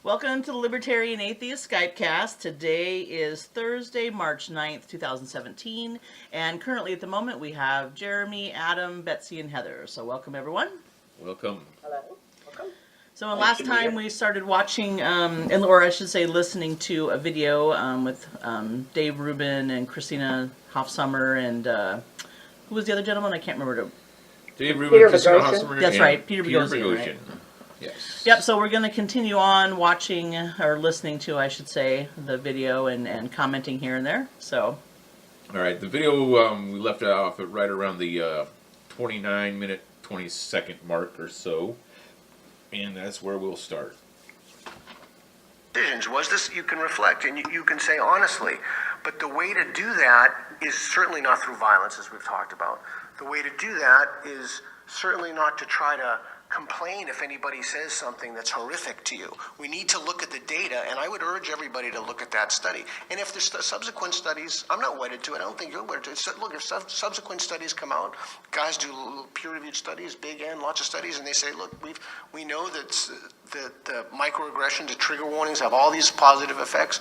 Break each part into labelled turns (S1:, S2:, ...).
S1: Welcome to the Libertarian Atheist Skypecast. Today is Thursday, March 9th, 2017, and currently at the moment we have Jeremy, Adam, Betsy, and Heather. So welcome everyone.
S2: Welcome.
S3: Hello. Welcome.
S1: So last time we started watching, or I should say listening to a video with Dave Rubin and Christina Hofsummer and who was the other gentleman? I can't remember.
S2: Dave Rubin, Christina Hofsummer.
S1: That's right, Peter Boghossian. Right?
S2: Yes.
S1: Yep, so we're going to continue on watching, or listening to, I should say, the video and commenting here and there, so.
S2: All right, the video, we left off at right around the 29-minute, 20-second mark or so, and that's where we'll start.
S3: Decisions, was this, you can reflect, and you can say honestly, but the way to do that is certainly not through violence, as we've talked about. The way to do that is certainly not to try to complain if anybody says something that's horrific to you. We need to look at the data, and I would urge everybody to look at that study. And if there's subsequent studies, I'm not wedded to it. I don't think you're wedded to it. So look, if subsequent studies come out, guys do peer-reviewed studies, big N, lots of studies, and they say, look, we know that the microaggressions, the trigger warnings have all these positive effects,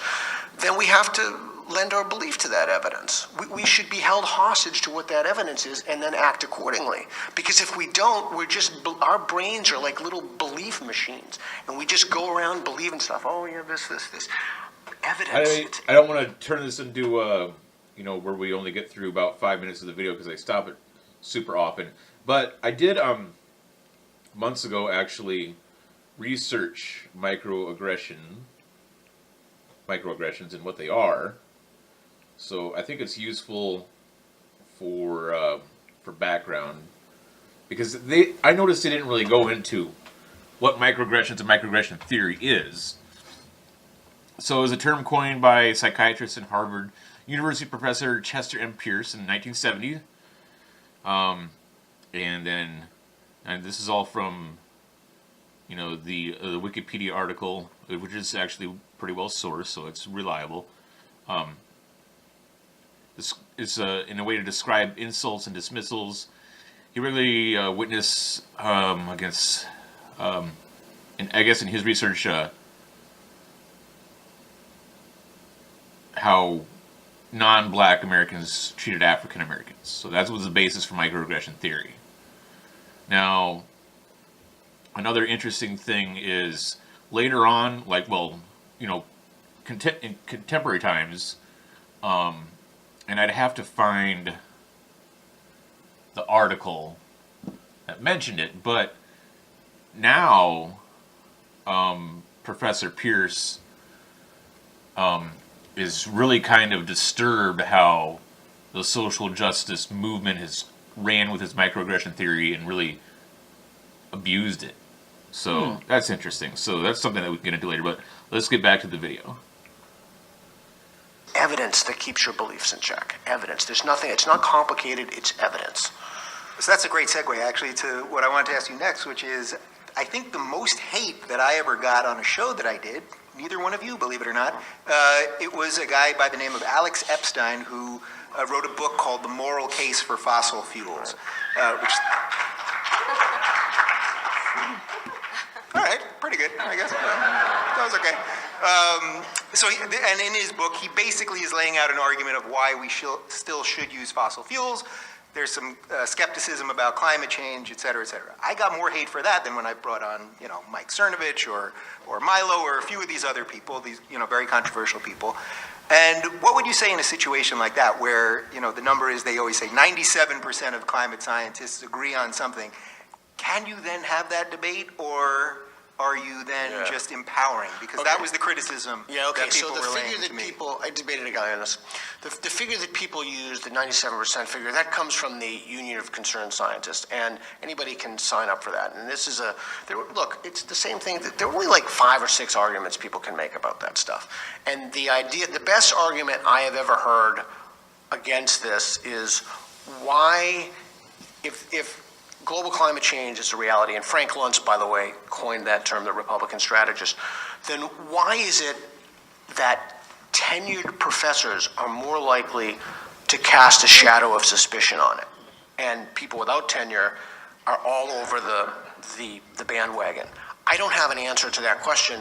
S3: then we have to lend our belief to that evidence. We should be held hostage to what that evidence is and then act accordingly. Because if we don't, our brains are like little belief machines, and we just go around believing stuff. Oh yeah, this. Evidence.
S2: I don't want to turn this into, where we only get through about 5 minutes of the video because I stop it super often. But I did, months ago, actually research microaggressions and what they are. So I think it's useful for background, because I noticed they didn't really go into what microaggressions and microaggression theory is. So it was a term coined by psychiatrist and Harvard University professor Chester M. Pierce in 1970. And this is all from the Wikipedia article, which is actually pretty well sourced, so it's reliable. This is in a way to describe insults and dismissals. He regularly witnessed against, and I guess in his research, how non-black Americans treated African Americans. So that was the basis for microaggression theory. Now, another interesting thing is later on, in contemporary times, and I'd have to find the article that mentioned it, but now Professor Pierce is really kind of disturbed how the social justice movement has ran with his microaggression theory and really abused it. So that's interesting. So that's something that we can get into later, but let's get back to the video.
S3: Evidence that keeps your beliefs in check. Evidence. There's nothing, it's not complicated, it's evidence.
S4: So that's a great segue, actually, to what I wanted to ask you next, which is, I think the most hate that I ever got on a show that I did, neither one of you, believe it or not, it was a guy by the name of Alex Epstein who wrote a book called The Moral Case for Fossil Fuels. All right, pretty good, I guess. That was okay. And in his book, he basically is laying out an argument of why we still should use fossil fuels. There's some skepticism about climate change, et cetera, et cetera. I got more hate for that than when I brought on, Mike Cernovich or Milo or a few of these other people, these, very controversial people. And what would you say in a situation like that where, the number is, they always say 97% of climate scientists agree on something. Can you then have that debate, or are you then just empowering? Because that was the criticism that people were laying to me.
S3: I debated a guy on this. The figure that people use, the 97% figure, that comes from the Union of Concerned Scientists, and anybody can sign up for that. And this is look, it's the same thing. There are only like 5 or 6 arguments people can make about that stuff. And the best argument I have ever heard against this is why, if global climate change is a reality, and Frank Luntz, by the way, coined that term, the Republican strategist, then why is it that tenured professors are more likely to cast a shadow of suspicion on it, and people without tenure are all over the bandwagon? I don't have an answer to that question.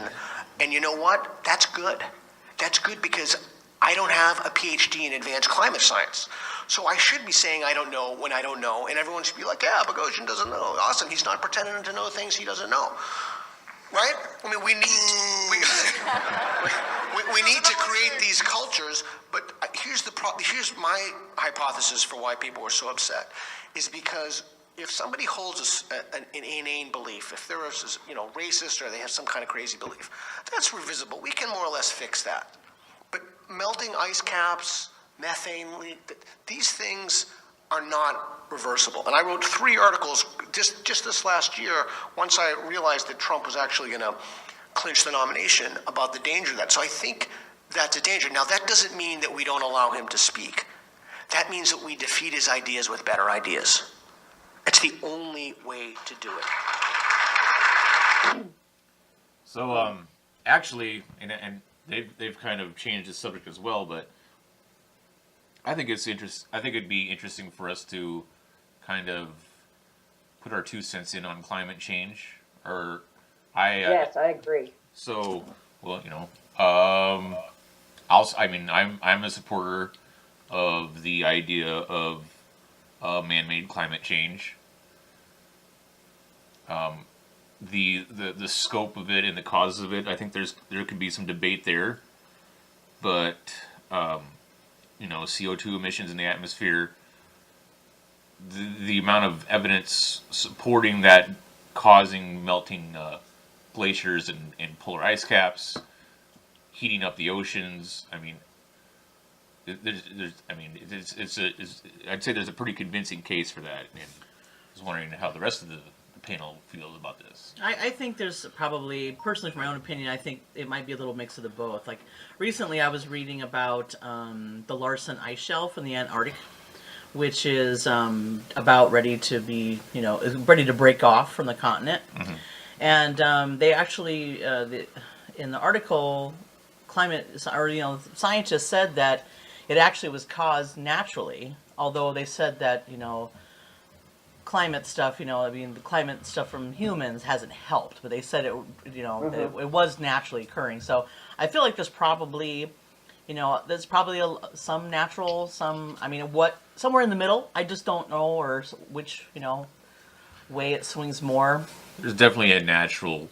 S3: And you know what? That's good. That's good because I don't have a PhD in advanced climate science. So I should be saying I don't know when I don't know, and everyone should be like, yeah, Bogosian doesn't know. Awesome, he's not pretending to know things he doesn't know. Right? I mean, we need to create these cultures, but here's my hypothesis for why people were so upset, is because if somebody holds an inane belief, if they're racist or they have some kind of crazy belief, that's revisible. We can more or less fix that. But melting ice caps, methane leak, these things are not reversible. And I wrote 3 articles just this last year, once I realized that Trump was actually going to clinch the nomination, about the danger of that. So I think that's a danger. Now, that doesn't mean that we don't allow him to speak. That means that we defeat his ideas with better ideas. It's the only way to do it.
S2: So, actually, and they've kind of changed the subject as well, but I think it'd be interesting for us to kind of put our 2 cents in on climate change.
S5: Yes, I agree.
S2: So, well, I'm a supporter of the idea of man-made climate change. The scope of it and the causes of it, I think there could be some debate there, but CO2 emissions in the atmosphere, the amount of evidence supporting that causing melting glaciers and polar ice caps, heating up the oceans. I mean, I'd say there's a pretty convincing case for that, and I was wondering how the rest of the panel feels about this.
S1: I think there's probably, personally from my own opinion, I think it might be a little mix of the both. Like, recently I was reading about the Larsen ice shelf in the Antarctic, which is about ready to be, ready to break off from the continent. Mm-hmm. And they actually, in the article, scientists said that it actually was caused naturally, although they said that, climate stuff, the climate stuff from humans hasn't helped, but they said it, it was naturally occurring. So I feel like there's probably, some natural, somewhere in the middle. I just don't know, or which, way it swings more.
S2: There's definitely a natural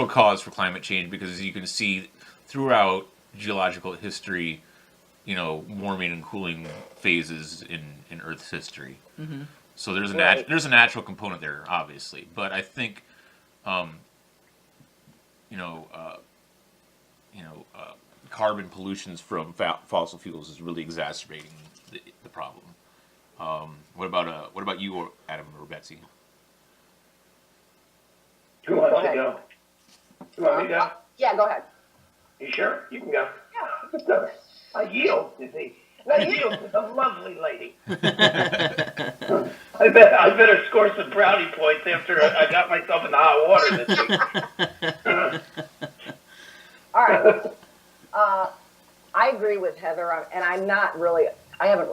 S2: cause for climate change, because you can see throughout geological history, warming and cooling phases in Earth's history. Mm-hmm. So there's a natural component there, obviously, but I think, carbon pollutions from fossil fuels is really exacerbating the problem. What about you, Adam or Betsy?
S6: Who wants to go? You want me to go?
S5: Yeah, go ahead.
S6: You sure? You can go. Yeah. I yield, you see. I yield to the lovely lady. I better score some brownie points after I got myself in the hot water this week.
S5: All right. I agree with Heather, and I haven't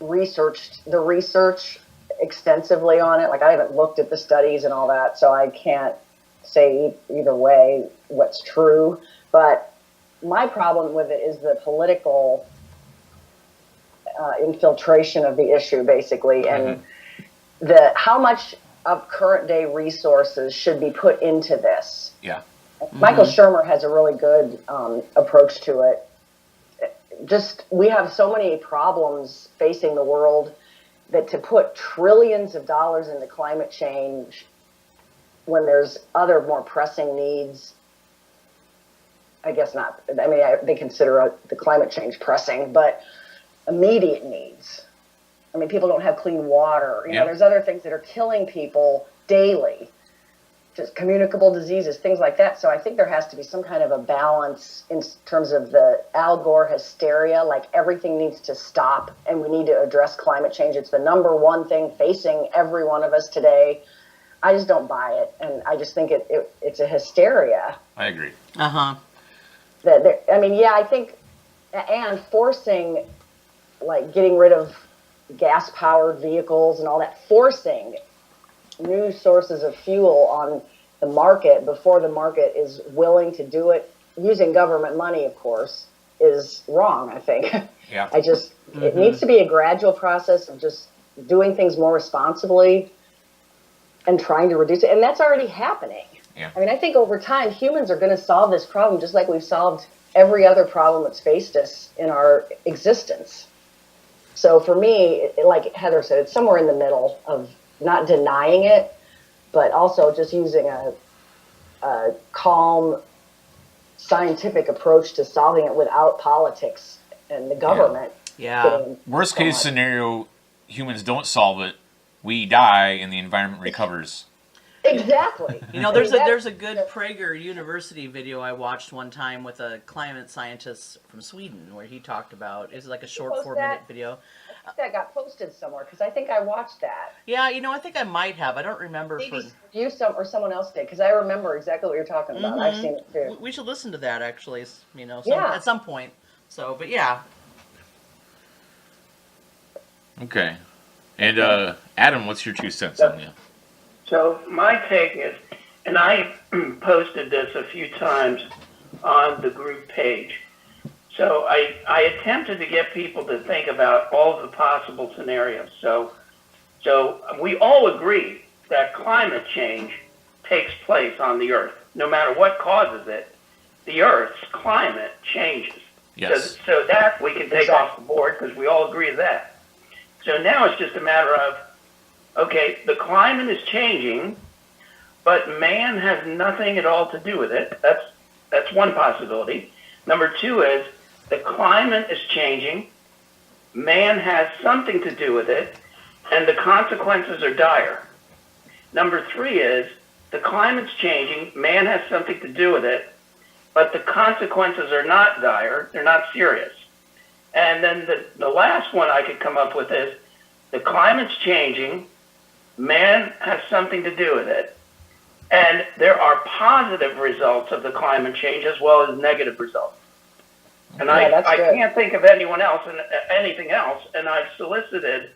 S5: researched the research extensively on it. Like, I haven't looked at the studies and all that, so I can't say either way what's true. But my problem with it is the political infiltration of the issue, basically, and how much of current day resources should be put into this.
S2: Yeah.
S5: Michael Shermer has a really good approach to it. We have so many problems facing the world that to put trillions of dollars into climate change when there's other more pressing needs, I guess not. I mean, they consider the climate change pressing, but immediate needs. I mean, people don't have clean water. There's other things that are killing people daily. Just communicable diseases, things like that. So I think there has to be some kind of a balance in terms of the Al Gore hysteria, like everything needs to stop and we need to address climate change. It's the number one thing facing every one of us today. I just don't buy it. And I just think it's a hysteria.
S2: I agree.
S1: Uh-huh.
S5: I think, and forcing, like getting rid of gas-powered vehicles and all that, forcing new sources of fuel on the market before the market is willing to do it using government money, of course, is wrong, I think.
S2: Yeah.
S5: It needs to be a gradual process of just doing things more responsibly and trying to reduce it. And that's already happening.
S2: Yeah.
S5: I mean, I think over time, humans are going to solve this problem just like we've solved every other problem that's faced us in our existence. So for me, like Heather said, it's somewhere in the middle of not denying it, but also just using a calm, scientific approach to solving it without politics and the government.
S1: Yeah.
S2: Worst case scenario, humans don't solve it. We die and the environment recovers.
S5: Exactly.
S1: You know, there's a good Prager University video I watched one time with a climate scientist from Sweden where he talked about, it's like a short 4-minute video.
S5: I think that got posted somewhere because I think I watched that.
S1: Yeah, you know, I think I might have. I don't remember.
S5: Maybe you or someone else did because I remember exactly what you're talking about. I've seen it too.
S1: We should listen to that actually, you know,
S5: Yeah.
S1: at some point. So, but yeah.
S2: Okay. And Adam, what's your 2 cents on that?
S6: So my take is, and I posted this a few times on the group page. So I attempted to get people to think about all of the possible scenarios. So we all agree that climate change takes place on the Earth. No matter what causes it, the Earth's climate changes.
S2: Yes.
S6: So that we can take off the board because we all agree to that. So now it's just a matter of, okay, the climate is changing, but man has nothing at all to do with it. That's one possibility. Number 2 is the climate is changing, man has something to do with it, and the consequences are dire. Number 3 is the climate's changing, man has something to do with it, but the consequences are not dire, they're not serious. And then the last one I could come up with is the climate's changing, man has something to do with it, and there are positive results of the climate change as well as negative results. And I can't think of anyone else and anything else, and I've solicited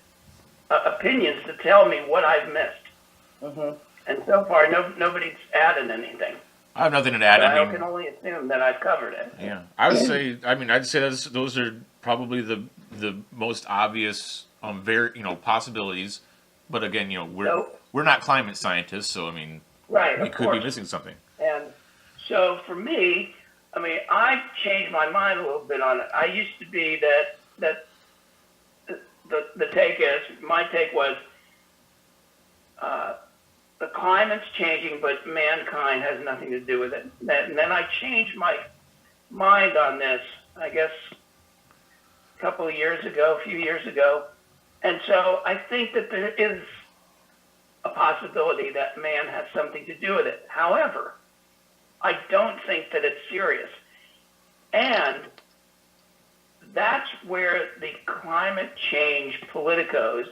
S6: opinions to tell me what I've missed. Mm-hmm. And so far, nobody's added anything.
S2: I have nothing to add.
S6: So I can only assume that I've covered it.
S2: Yeah, I'd say those are probably the most obvious possibilities. But again, we're not climate scientists, so I mean,
S6: right,
S2: we could be missing something.
S6: And so for me, I mean, I've changed my mind a little bit on it. I used to be that my take was the climate's changing, but mankind has nothing to do with it. And then I changed my mind on this, I guess, a few years ago. And so I think that there is a possibility that man has something to do with it. However, I don't think that it's serious. And that's where the climate change politicos,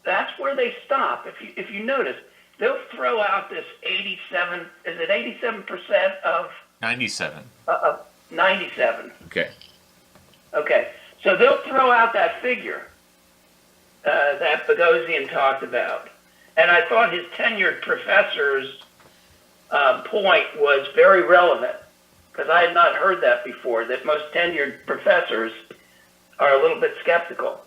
S6: that's where they stop. If you notice, they'll throw out this 87% of
S2: 97.
S6: 97.
S2: Okay.
S6: So they'll throw out that figure that Boghossian talked about. And I thought his tenured professor's point was very relevant, because I had not heard that before, that most tenured professors are a little bit skeptical.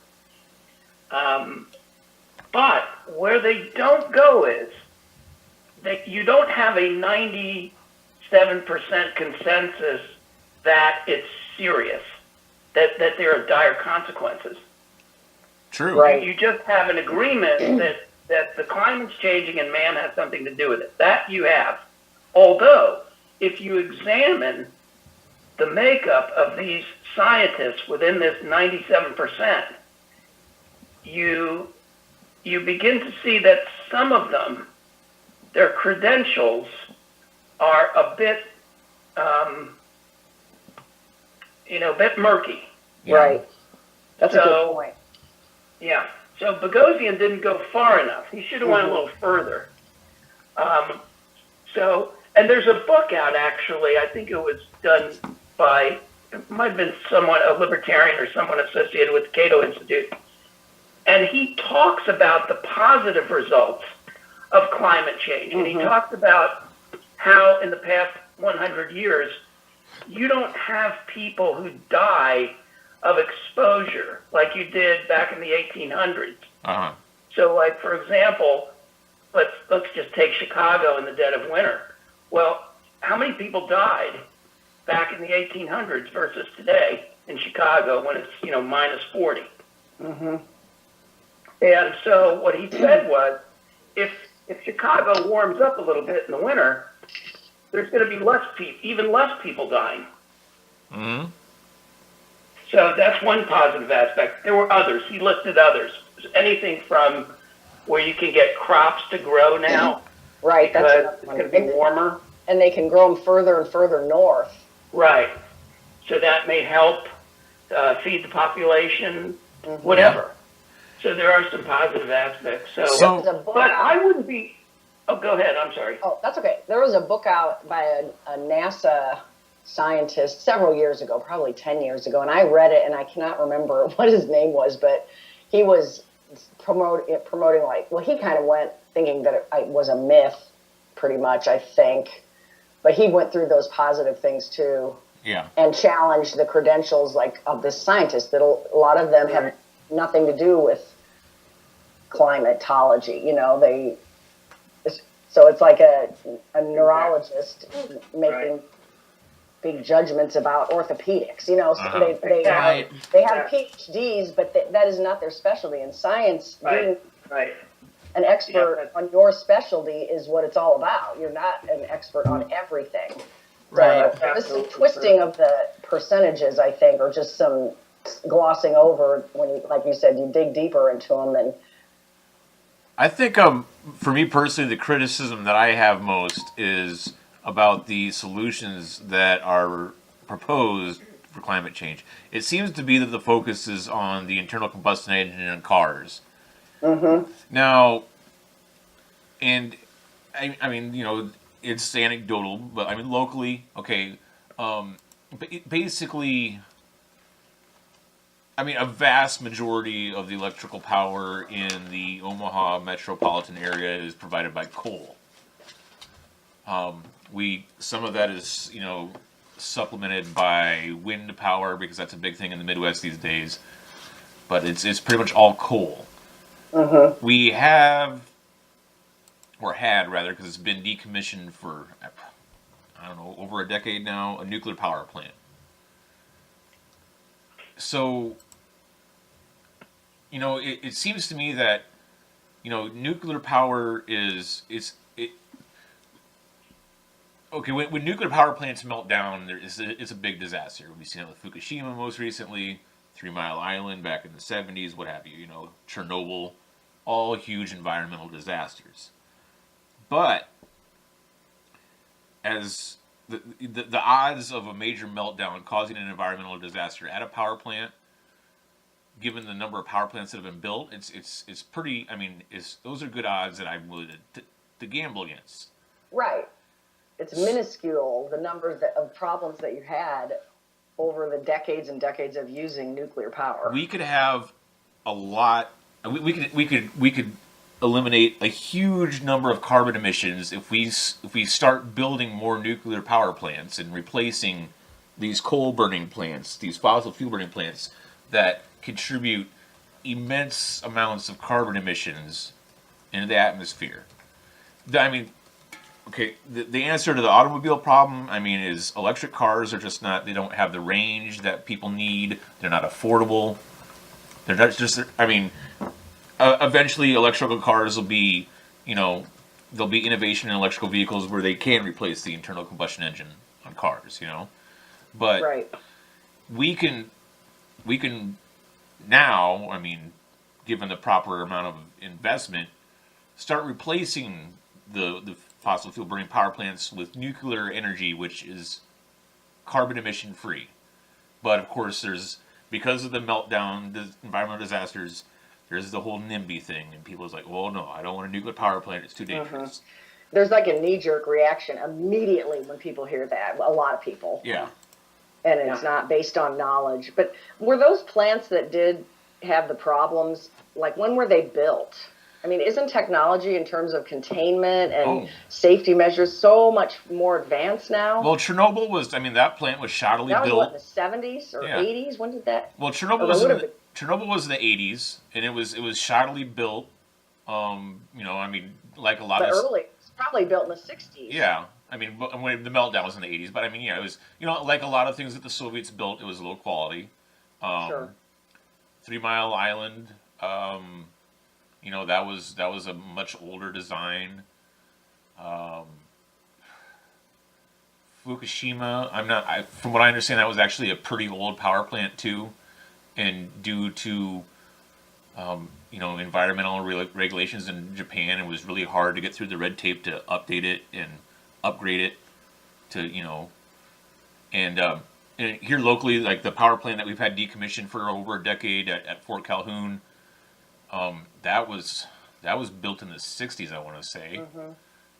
S6: But where they don't go is that you don't have a 97% consensus that it's serious, that there are dire consequences.
S2: True.
S5: Right.
S6: You just have an agreement that the climate's changing and man has something to do with it. That you have. Although, if you examine the makeup of these scientists within this 97%, you begin to see that some of them, their credentials are a bit, bit murky.
S2: Yeah.
S5: Right. That's a good point.
S6: Yeah. So Boghossian didn't go far enough. He should have went a little further. And there's a book out, actually. I think it was done by, it might have been a libertarian or someone associated with the Cato Institute. And he talks about the positive results of climate change. And he talked about how in the past 100 years, you don't have people who die of exposure like you did back in the 1800s.
S2: Uh-huh.
S6: So, like, for example, let's just take Chicago in the dead of winter. Well, how many people died back in the 1800s versus today in Chicago when it's, minus 40?
S5: Mm-hmm.
S6: And so what he said was, if Chicago warms up a little bit in the winter, there's going to be even less people dying.
S2: Mm-hmm.
S6: So that's one positive aspect. There were others. He listed others. Anything from where you can get crops to grow now,
S5: Right.
S6: because
S5: That's
S6: it's going to be warmer.
S5: And they can grow them further and further north.
S6: Right. So that may help feed the population, whatever. So there are some positive aspects.
S2: So-
S5: There's a book
S6: but
S5: out-
S6: I wouldn't be. Oh, go ahead. I'm sorry.
S5: Oh, that's okay. There was a book out by a NASA scientist several years ago, probably 10 years ago, and I read it, and I cannot remember what his name was, but he was promoting like, well, he kind of went thinking that it was a myth, pretty much, I think, but he went through those positive things too.
S2: Yeah.
S5: And challenged the credentials like of this scientist that a lot of them have nothing to do with climatology. So it's like a neurologist making big judgments about orthopedics. So they
S1: Right.
S5: have PhDs, but that is not their specialty. In science, being
S6: Right.
S5: an expert on your specialty is what it's all about. You're not an expert on everything.
S1: Right.
S5: So this is twisting of the percentages, I think, or just some glossing over when you, like you said, you dig deeper into them. And
S2: I think, for me personally, the criticism that I have most is about the solutions that are proposed for climate change. It seems to be that the focus is on the internal combustion engine in cars.
S5: Mm-hmm.
S2: Now, and I mean, it's anecdotal, but I mean, locally, okay, basically, I mean, a vast majority of the electrical power in the Omaha metropolitan area is provided by coal. Some of that is, supplemented by wind power because that's a big thing in the Midwest these days. But it's pretty much all coal.
S5: Mm-hmm.
S2: We have, or had rather, because it's been decommissioned for, I don't know, over a decade now, a nuclear power plant. So, it seems to me that, nuclear power okay, when nuclear power plants melt down, it's a big disaster. We've seen it with Fukushima most recently, 3 Mile Island back in the 70s, what have you, Chernobyl, all huge environmental disasters. But as the odds of a major meltdown causing an environmental disaster at a power plant, given the number of power plants that have been built, it's pretty. I mean, those are good odds that I'm willing to gamble against.
S5: Right. It's minuscule, the numbers of problems that you had over the decades and decades of using nuclear power.
S2: We could have a lot. We could eliminate a huge number of carbon emissions if we start building more nuclear power plants and replacing these coal burning plants, these fossil fuel burning plants that contribute immense amounts of carbon emissions into the atmosphere. I mean, okay, the answer to the automobile problem, I mean, is electric cars are just not, they don't have the range that people need. They're not affordable. They're not just, I mean, eventually electrical cars will be, there'll be innovation in electrical vehicles where they can replace the internal combustion engine on cars, But
S5: Right.
S2: we can now, I mean, given the proper amount of investment, start replacing the fossil fuel burning power plants with nuclear energy, which is carbon emission free. But of course, because of the meltdown, the environmental disasters, there's the whole NIMBY thing, and people's like, well, no, I don't want a nuclear power plant, it's too dangerous.
S5: There's like a knee-jerk reaction immediately when people hear that. A lot of people.
S2: Yeah.
S5: And it's not based on knowledge. But were those plants that did have the problems, like when were they built? I mean, isn't technology in terms of containment and
S2: Oh.
S5: safety measures so much more advanced now?
S2: Well, Chernobyl was, I mean, that plant was shoddily
S5: that was
S2: built.
S5: what, in the 70s or
S2: Yeah.
S5: 80s? When did that?
S2: Well,
S5: Or it would have been-
S2: Chernobyl was in the 80s, and it was shoddily built. You know, I mean, like a lot
S5: But
S2: of
S5: early, it's probably built in the 60s.
S2: yeah. I mean, when the meltdown was in the 80s, but I mean, yeah, it was, you know, like a lot of things that the Soviets built, it was low quality.
S5: Sure.
S2: 3 Mile Island, you know, that was a much older design. Fukushima, from what I understand, that was actually a pretty old power plant too, and due to you know, environmental regulations in Japan, it was really hard to get through the red tape to update it and upgrade it to, you know, and here locally, like the power plant that we've had decommissioned for over a decade at Fort Calhoun, that was built in the 60s, I want to say.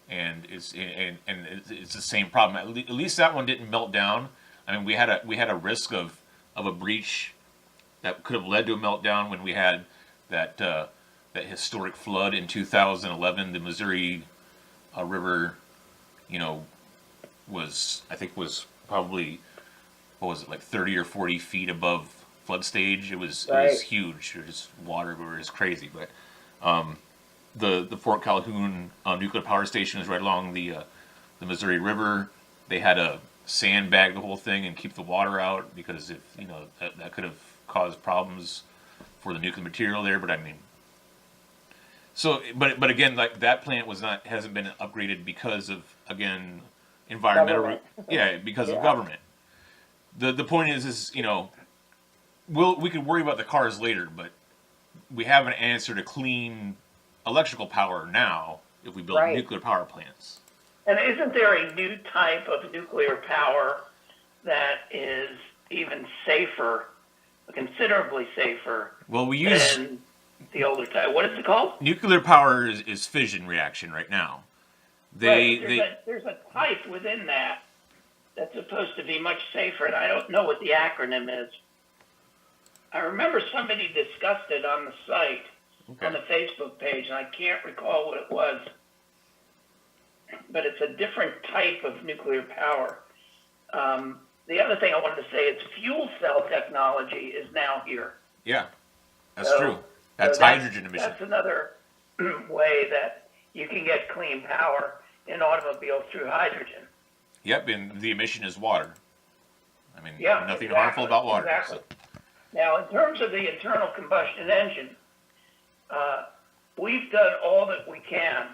S2: And it's the same problem. At least that one didn't melt down. I mean, we had a risk of a breach that could have led to a meltdown when we had that historic flood in 2011. The Missouri River, you know, was probably, what was it, like 30 or 40 feet above flood stage. It was huge. It was water everywhere. It was crazy. But the Fort Calhoun nuclear power station is right along the Missouri River. They had to sandbag the whole thing and keep the water out, because if, you know, that could have caused problems for the nuclear material there. But I mean, so but again, like that plant hasn't been upgraded because of, again, environmental because of government. The point is, you know, we could worry about the cars later, but we have an answer to clean electrical power now if we build nuclear power plants.
S6: And isn't there a new type of nuclear power that is even safer, considerably safer,
S2: Well, we use
S6: than the older type? What is it called?
S2: nuclear power is fission reaction right now.
S6: There's a type within that that's supposed to be much safer, and I don't know what the acronym is. I remember somebody discussed it on the site, on the Facebook page, and I can't recall what it was. But it's a different type of nuclear power. The other thing I wanted to say is fuel cell technology is now here.
S2: Yeah, that's true. That's hydrogen emission.
S6: That's another way that you can get clean power in automobiles through hydrogen.
S2: Yep, and the emission is water. I mean, nothing
S6: exactly,
S2: harmful about water.
S6: Exactly.
S2: So.
S6: Now, in terms of the internal combustion engine, we've done all that we can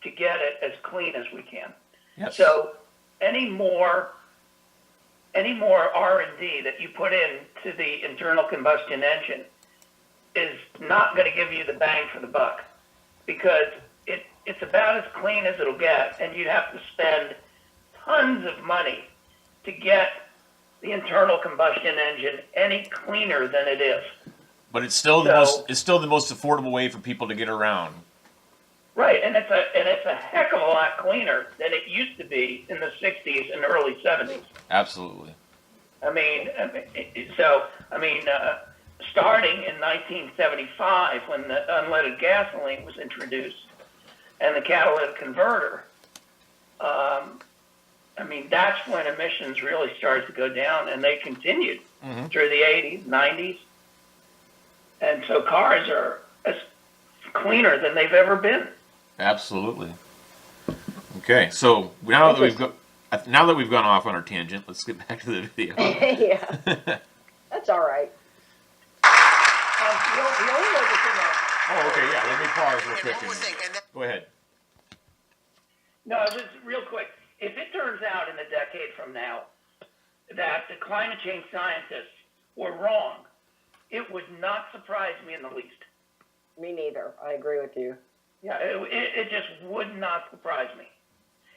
S6: to get it as clean as we can.
S2: Yes.
S6: So any more R&D that you put into the internal combustion engine is not going to give you the bang for the buck, because it's about as clean as it'll get, and you'd have to spend tons of money to get the internal combustion engine any cleaner than it is.
S2: But it's still the most affordable way for people to get around.
S6: Right, and it's a heck of a lot cleaner than it used to be in the 60s and early 70s.
S2: Absolutely.
S6: Starting in 1975, when the unleaded gasoline was introduced and the catalytic converter, that's when emissions really started to go down, and they continued through the 80s, 90s. And so cars are as cleaner than they've ever been.
S2: Absolutely. Okay, so now that we've gone off on our tangent, let's get back to the video.
S5: Yeah, that's all right. The only other thing
S2: Oh, okay, yeah. Let me pause real quick. Go ahead.
S6: No, just real quick. If it turns out in a decade from now that the climate change scientists were wrong, it would not surprise me in the least.
S5: Me neither. I agree with you.
S6: Yeah, it just would not surprise me.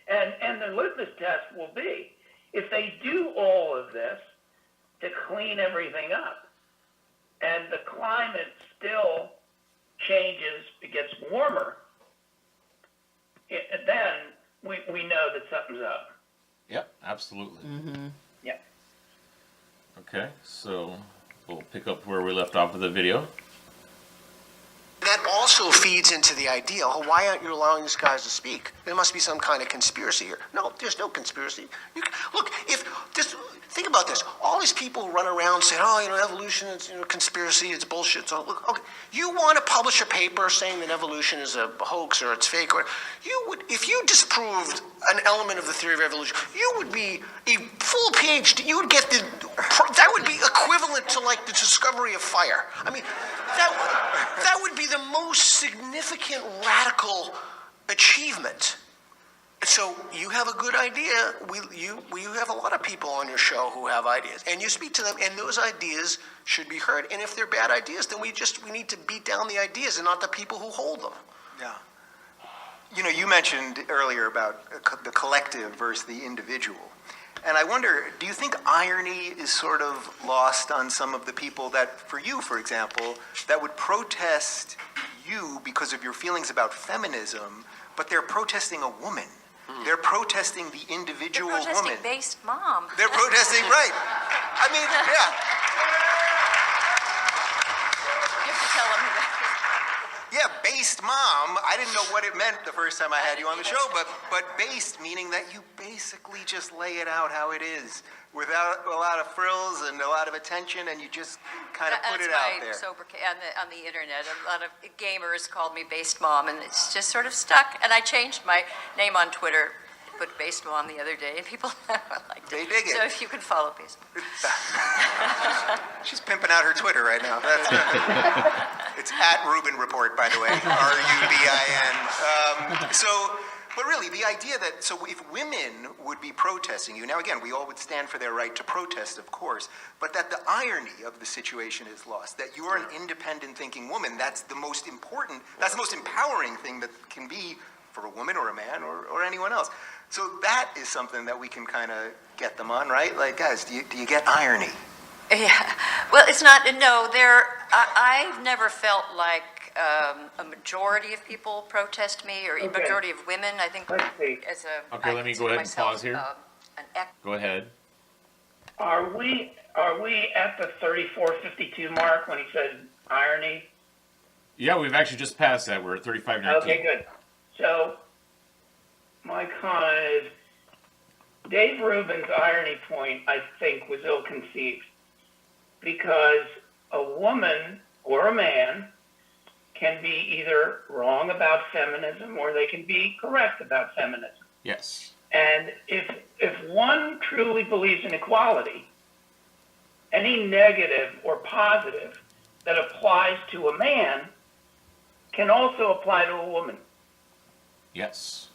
S6: And the litmus test will be, if they do all of this to clean everything up, and the climate still changes, it gets warmer, then we know that something's up.
S2: Yep, absolutely.
S6: Yeah.
S2: Okay, so we'll pick up where we left off with the video.
S3: That also also feeds into the idea, oh, why aren't you allowing these guys to speak? There must be some kind of conspiracy here. No, there's no conspiracy. Look, think about this. All these people run around saying, oh, evolution is conspiracy, it's bullshit. So look, okay, you want to publish a paper saying that evolution is a hoax or it's fake, or if you disproved an element of the theory of evolution, you would be a full PhD. You would get that would be equivalent to like the discovery of fire. I mean, that would be the most significant radical achievement. So you have a good idea. You have a lot of people on your show who have ideas, and you speak to them, and those ideas should be heard. And if they're bad ideas, then we need to beat down the ideas and not the people who hold them.
S4: Yeah. You mentioned earlier about the collective versus the individual. And I wonder, do you think irony is sort of lost on some of the people that, for you, for example, that would protest you because of your feelings about feminism, but they're protesting a woman? They're protesting the individual
S7: They're protesting
S4: woman.
S7: based mom.
S4: They're protesting, right. I mean, yeah.
S7: You have to tell them that.
S4: Yeah, based mom, I didn't know what it meant the first time I had you on the show, but based meaning that you basically just lay it out how it is without a lot of frills and a lot of attention, and you just kind of put it out there.
S7: That's my on the internet. A lot of gamers called me based mom, and it's just sort of stuck. And I changed my name on Twitter. Put based mom the other day, and people liked it.
S4: They dig it.
S7: So if you can follow based mom.
S4: She's pimping out her Twitter right now. It's at Rubin Report, by the way, RUBIN. But really, the idea that, so if women would be protesting you, now again, we all would stand for their right to protest, of course, but that the irony of the situation is lost, that you're an independent thinking woman, that's the most important, that's the most empowering thing that can be for a woman or a man or anyone else. So that is something that we can kind of get them on, right? Like, guys, do you get irony?
S7: Yeah. Well, it's not. No, I've never felt like a majority of people protest me, or a majority of women. I think
S6: Let's see.
S7: as a.
S2: Okay,
S7: I
S2: let me
S7: consider
S2: go ahead and
S7: myself,
S2: pause here. Go ahead.
S6: Are we at the 34:52 mark when he said irony?
S2: Yeah, we've actually just passed that. We're at 35:19.
S6: Okay, good. So my comment is Dave Rubin's irony point, I think, was ill-conceived, because a woman or a man can be either wrong about feminism or they can be correct about feminism.
S2: Yes.
S6: And if one truly believes in equality, any negative or positive that applies to a man can also apply to a woman.
S2: Yes.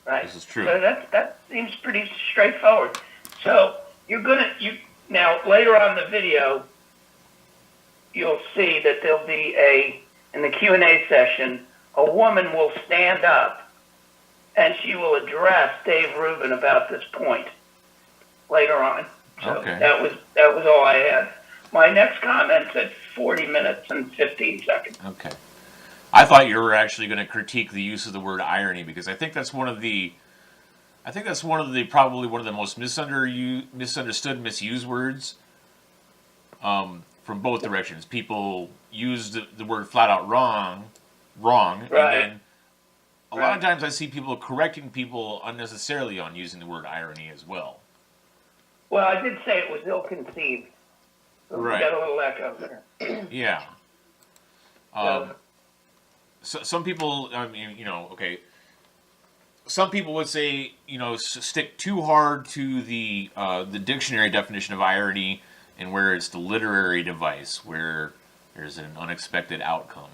S6: Right.
S2: This is true.
S6: So that seems pretty straightforward. So now later on in the video, you'll see that there'll be in the Q&A session, a woman will stand up and she will address Dave Rubin about this point later on. So
S2: Okay.
S6: that was all I had. My next comment's at 40 minutes and 15 seconds.
S2: Okay. I thought you were actually going to critique the use of the word irony, because I think that's probably one of the most misunderstood, misused words from both directions. People use the word flat out wrong,
S6: Right.
S2: and then a lot of times I see people correcting people unnecessarily on using the word irony as well.
S6: Well, I did say it was ill-conceived. So
S2: Right.
S6: We got a little echo there.
S2: Yeah. So some people, I mean, okay. Some people would say, stick too hard to the dictionary definition of irony, and where it's the literary device, where there's an unexpected outcome.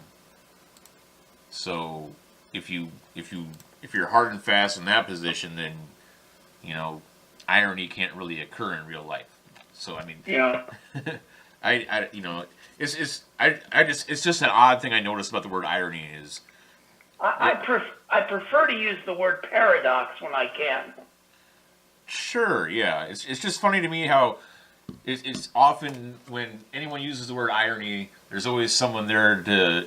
S2: So if you're hard and fast in that position, then irony can't really occur in real life. So I mean,
S6: Yeah.
S2: it's just an odd thing I noticed about the word irony is.
S6: I prefer to use the word paradox when I can.
S2: Sure, yeah. It's just funny to me how it's often when anyone uses the word irony, there's always someone there to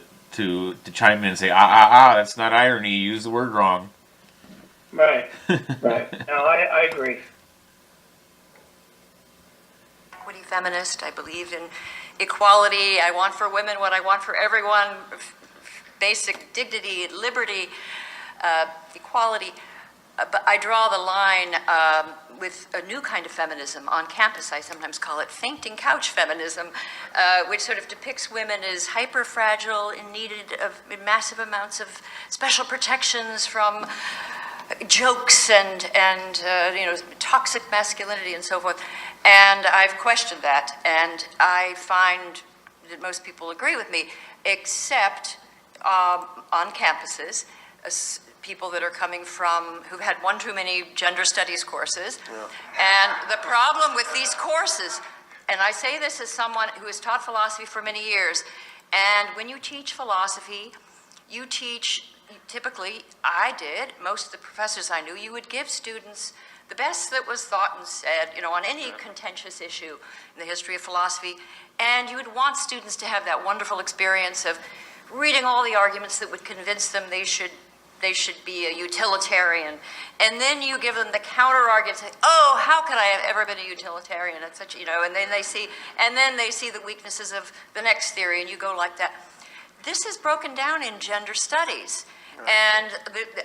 S2: chime in and say, that's not irony. You used the word wrong.
S6: Right. Right. No, I agree.
S7: Equity feminist. I believe in equality. I want for women what I want for everyone. basic dignity, liberty, equality. But I draw the line with a new kind of feminism on campus. I sometimes call it fainting couch feminism, which sort of depicts women as hyper-fragile, in needed of massive amounts of special protections from jokes and toxic masculinity and so forth. And I've questioned that, and I find that most people agree with me, except on campuses, people that are coming from, who've had one too many gender studies courses. And the problem with these courses, and I say this as someone who has taught philosophy for many years, and when you teach philosophy, you teach, typically, I did, most of the professors I knew, you would give students the best that was thought and said, on any contentious issue in the history of philosophy, and you would want students to have that wonderful experience of reading all the arguments that would convince them they should be a utilitarian, and then you give them the counter argument, say, oh, how could I have ever been a utilitarian at such, and then they see the weaknesses of the next theory, and you go like that. This is broken down in gender studies. And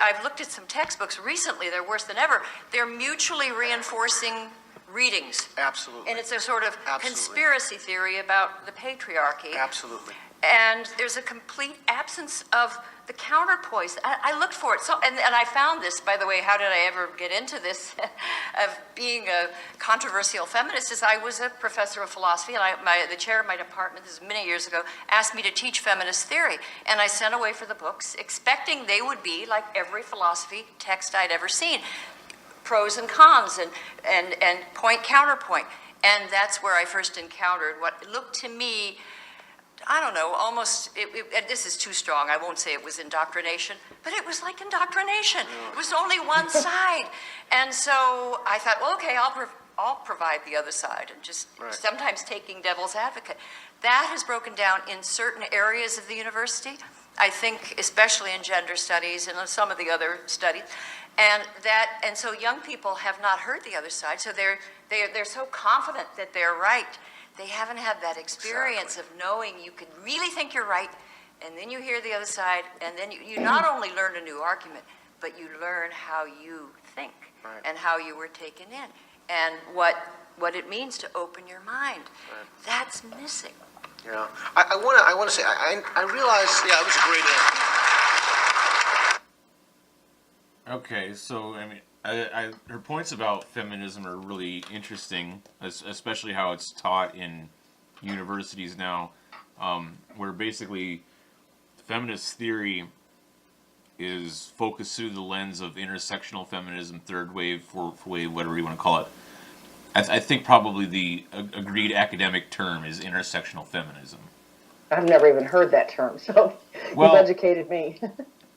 S7: I've looked at some textbooks recently, they're worse than ever. They're mutually reinforcing readings.
S3: Absolutely.
S7: And it's a sort of conspiracy theory about the patriarchy.
S3: Absolutely.
S7: And there's a complete absence of the counterpoise. I looked for it, and I found this, by the way. How did I ever get into this of being a controversial feminist? Is I was a professor of philosophy, and the chair of my department, this is many years ago, asked me to teach feminist theory, and I sent away for the books, expecting they would be like every philosophy text I'd ever seen, pros and cons, and point counterpoint, and that's where I first encountered what looked to me, I don't know, almost, and this is too strong, I won't say it was indoctrination, but it was like indoctrination. It was only one side. And so I thought, well, okay, I'll provide the other side, and just sometimes taking devil's advocate. That has broken down in certain areas of the university, I think especially in gender studies and some of the other studies. And so young people have not heard the other side, so they're so confident that they're right. They haven't had that experience of knowing you can really think you're right, and then you hear the other side, and then you not only learn a new argument, but you learn how you think and how you were taken in, and what it means to open your mind. That's missing.
S3: Yeah, I want to say I realize it was a great answer.
S2: Okay, so I mean, her points about feminism are really interesting, especially how it's taught in universities now, where basically feminist theory is focused through the lens of intersectional feminism, third wave, fourth wave, whatever you want to call it. I think probably the agreed academic term is intersectional feminism.
S5: I've never even heard that term, so you've educated me.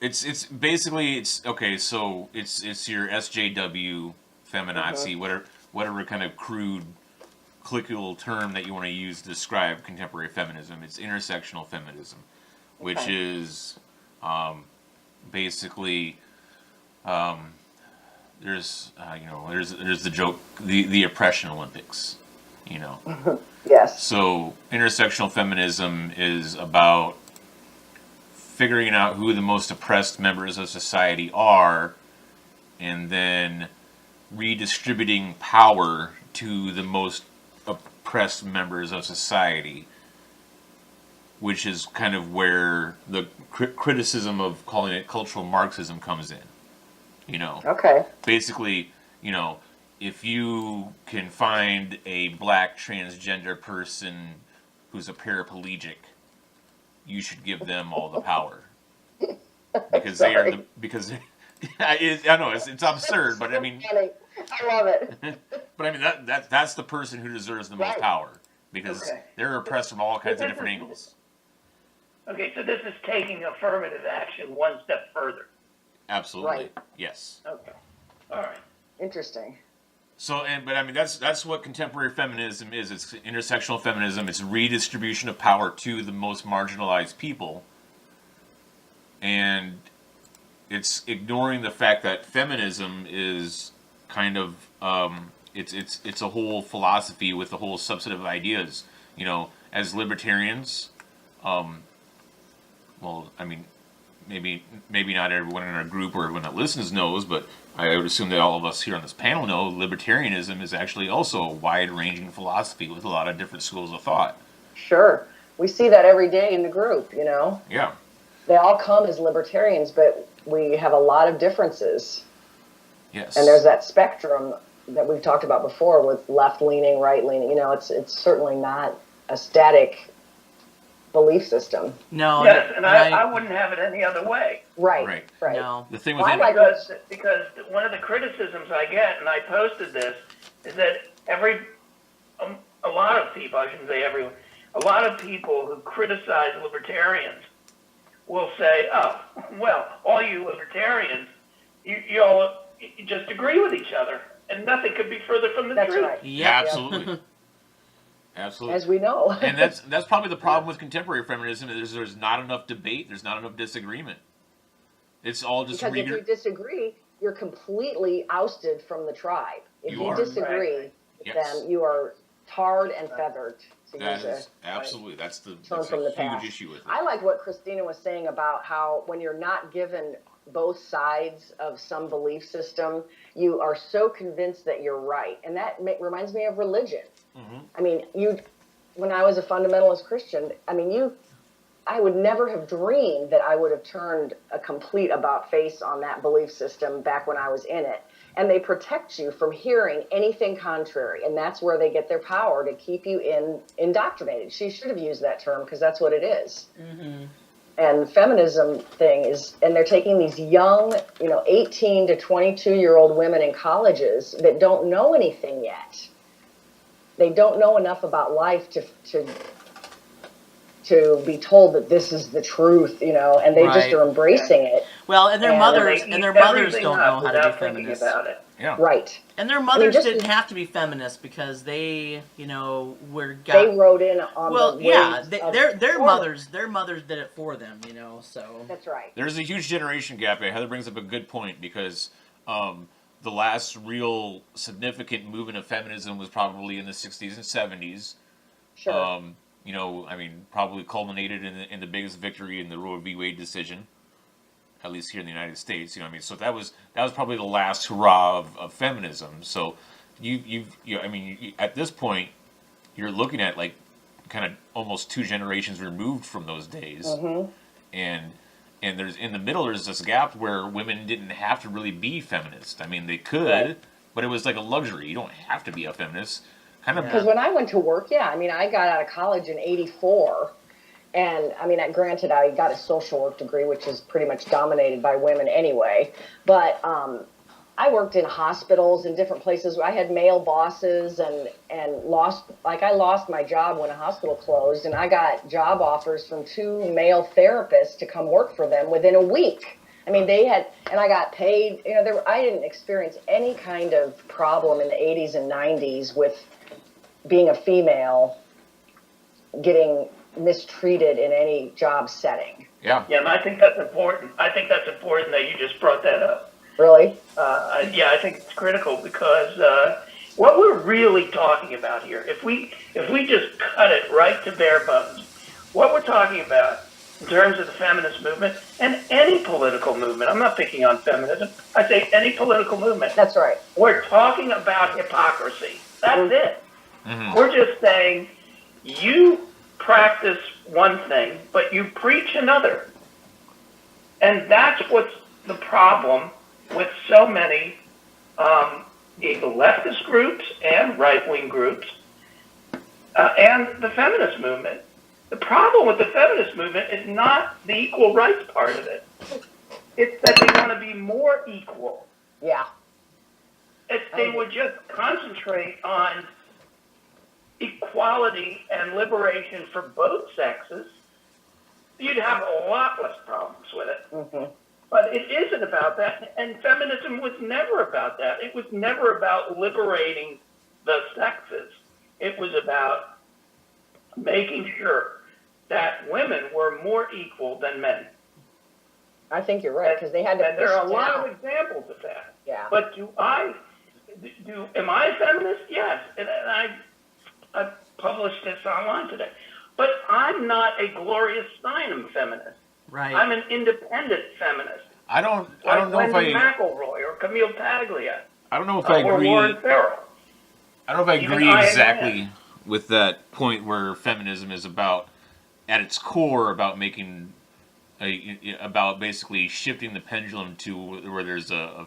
S2: It's basically okay. So it's your SJW, feminazi, whatever kind of crude, colloquial term that you want to use to describe contemporary feminism. It's intersectional feminism, which is basically there's the joke, the oppression Olympics,
S5: Yes.
S2: So intersectional feminism is about figuring out who the most oppressed members of society are, and then redistributing power to the most oppressed members of society, which is kind of where the criticism of calling it cultural Marxism comes in.
S5: Okay.
S2: Basically, if you can find a black transgender person who's a paraplegic, you should give them all the power, because they are I know it's absurd, but I mean,
S5: I love it.
S2: but I mean that's the person who deserves the most power, because they're oppressed from all kinds of different angles.
S6: Okay, so this is taking affirmative action one step further.
S2: Absolutely,
S5: Right.
S2: Yes.
S6: Okay, all right.
S5: Interesting.
S2: So, but I mean, that's what contemporary feminism is. It's intersectional feminism. It's redistribution of power to the most marginalized people, and it's ignoring the fact that feminism is kind of it's a whole philosophy with a whole subset of ideas. As libertarians, well, I mean, maybe not everyone in our group or everyone that listens knows, but I would assume that all of us here on this panel know libertarianism is actually also a wide-ranging philosophy with a lot of different schools of thought.
S5: Sure. We see that every day in the group, you know?
S2: Yeah.
S5: They all come as libertarians, but we have a lot of differences.
S2: Yes.
S5: And there's that spectrum that we've talked about before with left-leaning, right-leaning. You know, it's certainly not a static belief system.
S1: No.
S6: Yes, and I wouldn't have it any other way.
S5: Right.
S1: No.
S2: The thing with
S5: Well,
S6: Because one of the criticisms I get, and I posted this, is that a lot of people, I shouldn't say everyone, a lot of people who criticize libertarians will say, oh, well, all you libertarians, you all just agree with each other, and nothing could be further from the
S5: That's
S6: truth.
S5: right.
S1: Yeah.
S2: Absolutely. Absolutely.
S5: As we know.
S2: And that's probably the problem with contemporary feminism. There's not enough debate. There's not enough disagreement. It's all just
S5: Because if you disagree, you're completely ousted from the tribe. If you disagree,
S2: Yes.
S5: then you are tarred and feathered. To
S2: That
S5: use
S2: is
S5: a
S2: absolutely that's
S5: term
S2: a
S5: from the
S2: huge
S5: past.
S2: issue with it.
S5: I like what Christina was saying about how when you're not given both sides of some belief system, you are so convinced that you're right. And that reminds me of religion.
S2: Mm-hmm.
S5: I mean, when I was a fundamentalist Christian, I mean, I would never have dreamed that I would have turned a complete about face on that belief system back when I was in it. And they protect you from hearing anything contrary. And that's where they get their power to keep you indoctrinated. She should have used that term because that's what it is. Mm-hmm. And feminism thing is, and they're taking these young, 18 to 22-year-old women in colleges that don't know anything yet. They don't know enough about life to be told that this is the truth, and they just are embracing it.
S1: Well, and their mothers don't know how to be feminists.
S6: About it.
S2: Yeah.
S5: Right.
S1: And their mothers didn't have to be feminists because they,
S5: they wrote in on
S1: their mothers did it for them, so.
S5: That's right.
S2: There's a huge generation gap. Heather brings up a good point because the last real significant movement of feminism was probably in the 60s and 70s.
S5: Sure.
S2: Probably culminated in the biggest victory in the Roe v. Wade decision, at least here in the United States. So that was probably the last hurrah of feminism. So at this point, you're looking at like kind of almost 2 generations removed from those days,
S5: mm-hmm.
S2: and there's in the middle there's this gap where women didn't have to really be feminist. I mean, they could, right. But it was like a luxury. You don't have to be a feminist.
S5: Because when I went to work, I got out of college in '84, and granted, I got a social work degree, which is pretty much dominated by women anyway. But I worked in hospitals and different places. I had male bosses, and I lost my job when a hospital closed, and I got job offers from 2 male therapists to come work for them within a week. I got paid. I didn't experience any kind of problem in the '80s and '90s with being a female getting mistreated in any job setting.
S2: Yeah.
S6: Yeah, and I think that's important. I think that's important that you just brought that up.
S5: Really?
S6: I think it's critical because what we're really talking about here, if we just cut it right to bare bones, what we're talking about in terms of the feminist movement and any political movement, I'm not picking on feminism, I say any political movement.
S5: That's right.
S6: We're talking about hypocrisy. That's it.
S2: Mm-hmm.
S6: We're just saying you practice one thing, but you preach another. And that's what's the problem with so many leftist groups and right-wing groups and the feminist movement. The problem with the feminist movement is not the equal rights part of it. It's that they want to be more equal.
S5: Yeah.
S6: If they would just concentrate on equality and liberation for both sexes, you'd have a lot less problems with it.
S5: Mm-hmm.
S6: But it isn't about that, and feminism was never about that. It was never about liberating the sexes. It was about making sure that women were more equal than men.
S5: I think you're right, because they had to.
S6: And there are a lot of examples of that.
S5: Yeah.
S6: But am I a feminist? Yes. And I published this online today. But I'm not a Gloria Steinem feminist.
S1: Right.
S6: I'm an independent feminist.
S2: I don't
S6: Like
S2: know if
S6: Wendy
S2: I
S6: McElroy or Camille Paglia.
S2: I don't know if I
S6: Or
S2: agree.
S6: Warren Farrell.
S2: I don't know if I
S6: Even
S2: agree
S6: I
S2: exactly
S6: agree.
S2: with that point where feminism is about, at its core, about about basically shifting the pendulum to where there's a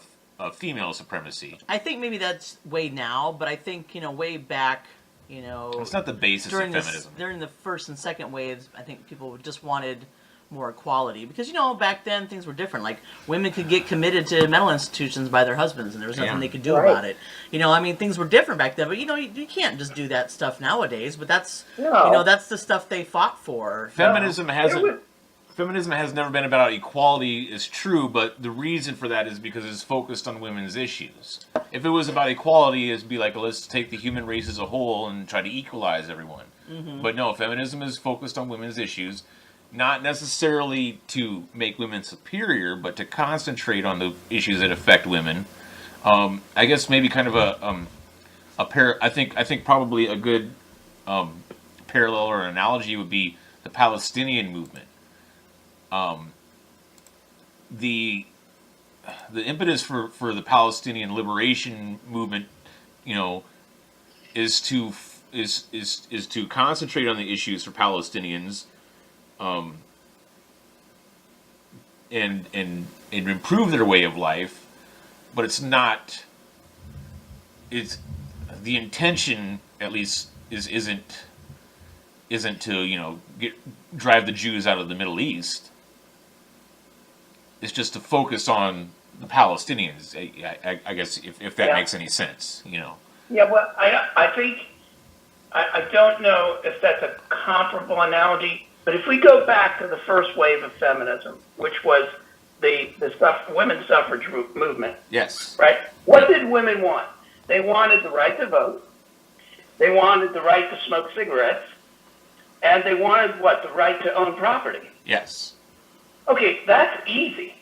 S2: female supremacy.
S1: I think maybe that's way now, but I think, way back,
S2: It's not the basis of feminism.
S1: during the first and second waves, I think people just wanted more equality because, back then things were different. Like, women could get committed to mental institutions by their husbands, and there was nothing they could do
S5: Right.
S1: about it. Things were different back then, but you can't just do that stuff nowadays. But that's
S5: No.
S1: that's the stuff they fought for.
S2: Feminism has never been about equality, is true, but the reason for that is because it's focused on women's issues. If it was about equality, it'd be like, let's take the human race as a whole and try to equalize everyone.
S1: Mm-hmm.
S2: But no, feminism is focused on women's issues, not necessarily to make women superior, but to concentrate on the issues that affect women. I guess maybe kind of I think probably a good parallel or analogy would be the Palestinian movement. The impetus for the Palestinian liberation movement, is to concentrate on the issues for Palestinians, and improve their way of life, but it's not. It's the intention, at least, isn't to drive the Jews out of the Middle East. It's just to focus on the Palestinians. I guess if that makes any sense,
S6: Yeah, well, I think, I don't know if that's a comparable analogy, but if we go back to the first wave of feminism, which was the women's suffrage movement,
S2: Yes.
S6: right? What did women want? They wanted the right to vote, they wanted the right to smoke cigarettes, and they wanted what? The right to own property.
S2: Yes.
S6: Okay, that's easy.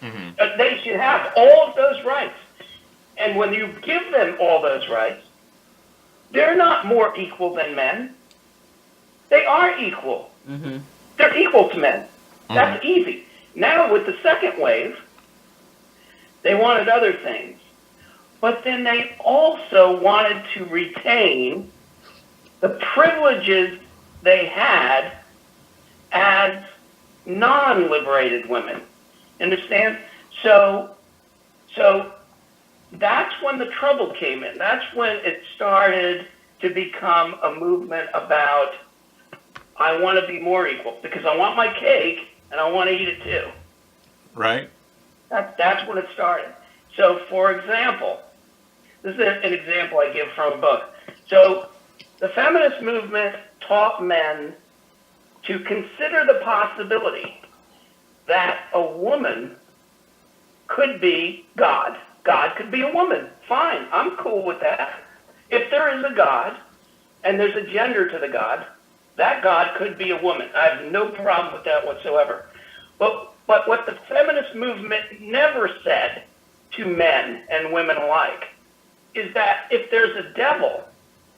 S2: Mm-hmm.
S6: They should have all of those rights. And when you give them all those rights, they're not more equal than men. They are equal.
S1: Mm-hmm.
S6: They're equal to men. That's easy. Now, with the second wave, they wanted other things. But then they also wanted to retain the privileges they had as non-liberated women. Understand? So that's when the trouble came in. That's when it started to become a movement about, I want to be more equal because I want my cake and I want to eat it too.
S2: Right.
S6: That's when it started. So, for example, this is an example I give from a book. So, the feminist movement taught men to consider the possibility that a woman could be God. God could be a woman. Fine, I'm cool with that. If there is a God and there's a gender to the God, that God could be a woman. I have no problem with that whatsoever. But what the feminist movement never said to men and women alike is that if there's a devil,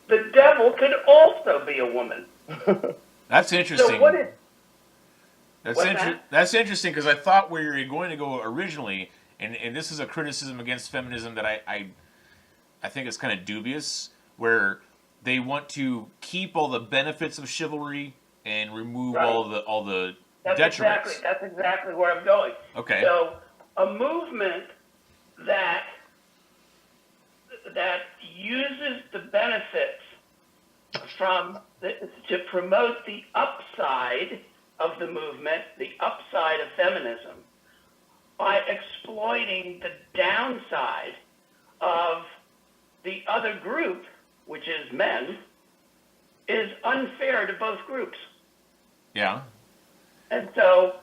S6: the devil could also be a woman.
S2: That's interesting.
S6: So what is...
S2: That's interesting because I thought where you're going to go originally, and this is a criticism against feminism that I think is kind of dubious, where they want to keep all the benefits of chivalry and remove all the detriments.
S6: That's exactly where I'm going.
S2: Okay.
S6: So a movement that uses the benefits to promote the upside of the movement, the upside of feminism, by exploiting the downside of the other group, which is men, is unfair to both groups.
S2: Yeah.
S6: And so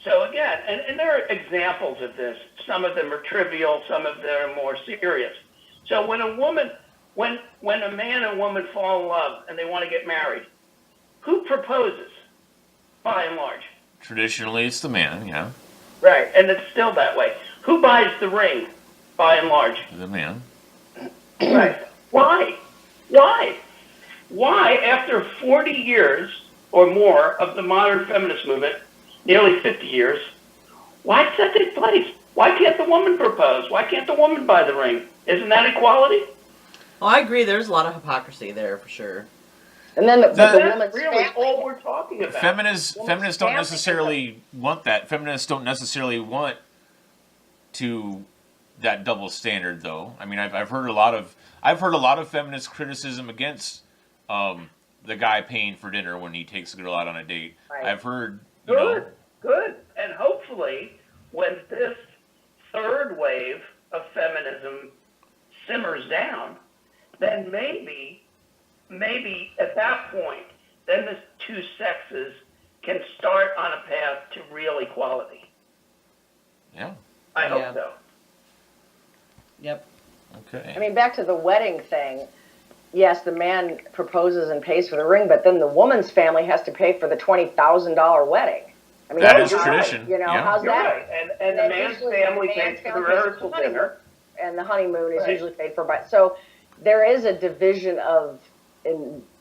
S6: again, and there are examples of this. Some of them are trivial, some of them are more serious. So when a man and woman fall in love and they want to get married, who proposes, by and large?
S2: Traditionally, it's the man, yeah.
S6: Right, and it's still that way. Who buys the ring, by and large?
S2: The man.
S6: Right. Why? Why, after 40 years or more of the modern feminist movement, nearly 50 years. Why does that take place? Why can't the woman propose? Why can't the woman buy the ring? Isn't that equality?
S1: Well, I agree. There's a lot of hypocrisy there for sure.
S5: And then the
S6: That's
S5: woman's
S6: really
S5: family,
S6: all we're talking about.
S2: Feminists don't
S5: family
S2: necessarily want that. Feminists don't necessarily want that double standard, though. I mean, I've heard a lot of feminist criticism against the guy paying for dinner when he takes a girl out on a date.
S5: Right.
S2: I've heard, you know,
S6: Good. And hopefully, when this third wave of feminism simmers down, then maybe at that point, then the two sexes can start on a path to real equality.
S2: yeah,
S6: I
S1: Yeah.
S6: hope so.
S1: Yep.
S2: okay.
S5: I mean, back to the wedding thing. Yes, the man proposes and pays for the ring, but then the woman's family has to pay for the $20,000 wedding. I mean,
S2: That is
S5: how's
S2: tradition,
S5: You know,
S2: yeah.
S5: how's
S6: You're
S5: that?
S6: right. And the
S5: then
S6: man's
S5: usually
S6: family
S5: the man's
S6: pays for the
S5: family pays for
S6: rehearsal
S5: the honeymoon.
S6: dinner.
S5: And the honeymoon is
S6: Right.
S5: usually paid for by. So there is a division of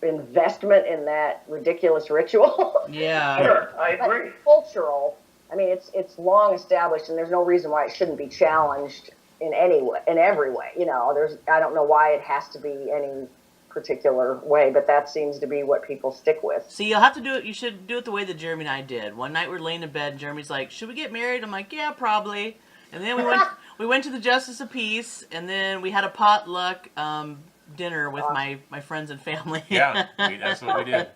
S5: investment in that ridiculous ritual.
S1: Yeah.
S6: Sure, I
S5: But
S6: agree.
S5: cultural. I mean, it's long established, and there's no reason why it shouldn't be challenged in any way, in every way. You know, I don't know why it has to be any particular way, but that seems to be what people stick with.
S1: See, you'll have to do it. You should do it the way that Jeremy and I did. One night we're laying in bed. And Jeremy's like, "Should we get married?" I'm like, "Yeah, probably." And then we went to the Justice of Peace, and then we had a potluck dinner with my friends and family.
S2: Yeah, that's what we did.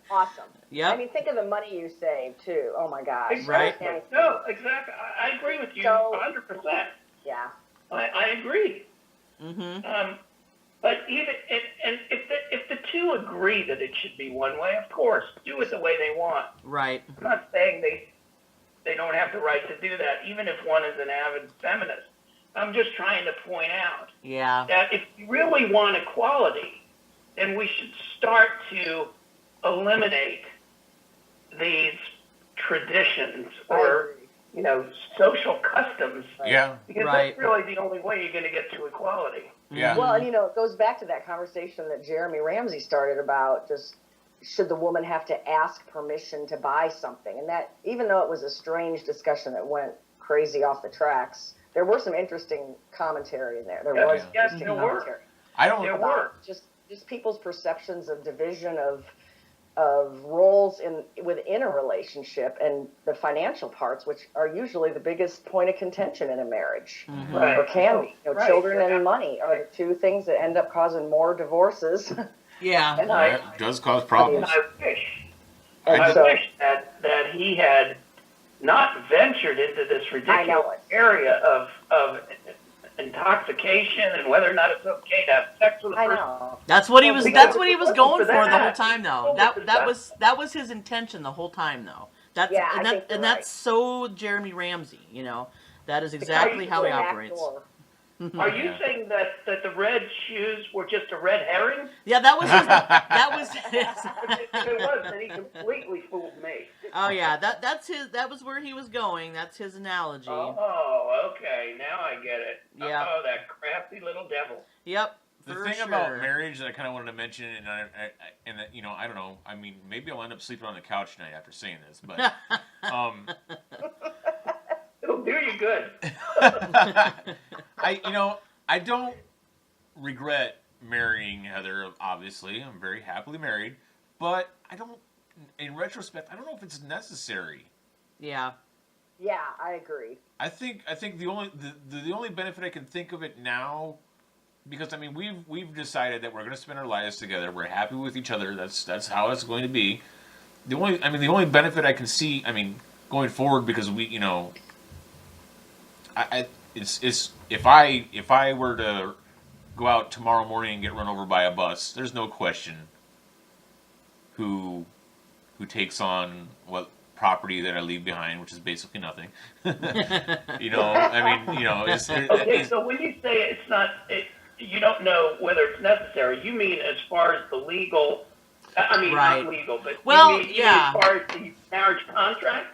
S5: Awesome.
S1: Yep.
S5: I mean, think of the money you save too. Oh my gosh.
S6: Exactly.
S5: And-
S6: No, exactly. I agree with you
S5: So-
S6: 100%.
S5: yeah.
S6: I agree.
S1: Mm-hmm.
S6: But even and if the two agree that it should be one way, of course, do it the way they want.
S1: Right.
S6: I'm not saying they don't have the right to do that, even if one is an avid feminist. I'm just trying to point out
S1: Yeah.
S6: that if you really want equality, then we should start to eliminate these traditions or social customs,
S2: Yeah,
S6: because
S1: Right.
S6: that's really the only way you're going to get to equality.
S2: yeah.
S5: Well, and it goes back to that conversation that Jeremy Ramsey started about just should the woman have to ask permission to buy something? And that, even though it was a strange discussion that went crazy off the tracks, there were some interesting commentary in there. There was
S6: Yes,
S5: interesting
S6: there were.
S5: commentary
S2: I don't.
S6: There
S5: about
S6: were.
S5: just people's perceptions of division of roles within a relationship and the financial parts, which are usually the biggest point of contention in a marriage,
S6: Right.
S5: or can be.
S6: Right.
S5: Children and money are the two things that end up causing more divorces.
S1: Yeah.
S6: And
S2: That does cause
S6: and
S2: problems.
S6: I wish,
S5: And
S6: I
S5: so-
S6: wish that he had not ventured into this
S5: I know
S6: ridiculous
S5: it.
S6: area of intoxication and whether or not it's okay to have sex with a
S5: I
S6: person.
S5: know.
S1: That's what he was. That's what he was going for the whole
S6: that.
S1: time, though. That was his intention the whole time, though. That's
S5: Yeah, I
S1: and,
S5: think you're
S1: and
S5: right.
S1: that's so Jeremy Ramsey. That is exactly how he operates.
S6: Are you saying that the red shoes were just a red herring?
S1: Yeah, that was his. That was his.
S6: If it was, then he completely fooled me.
S1: Oh yeah, that's his. That was where he was going. That's his analogy.
S6: Oh, okay. Now I get it.
S1: Yeah.
S6: Oh, that crafty little devil.
S1: Yep.
S2: The
S1: for
S2: thing
S1: sure.
S2: about marriage that I kind of wanted to mention, and I don't know. I mean, maybe I'll end up sleeping on the couch tonight after saying this, but
S6: It'll do you good.
S2: I don't regret marrying Heather. Obviously, I'm very happily married, but I don't. In retrospect, I don't know if it's necessary.
S1: Yeah.
S5: Yeah, I agree.
S2: I think the only benefit I can think of it now, because I mean we've decided that we're going to spend our lives together. We're happy with each other. That's how it's going to be. The only benefit I can see, going forward, because it's if I were to go out tomorrow morning and get run over by a bus, there's no question who takes on what property that I leave behind, which is basically nothing.
S6: Okay, so when you say you don't know whether it's necessary, you mean as far as the legal,
S1: Right.
S6: not legal, but
S1: Well,
S6: you mean
S1: yeah.
S6: as far as the marriage contract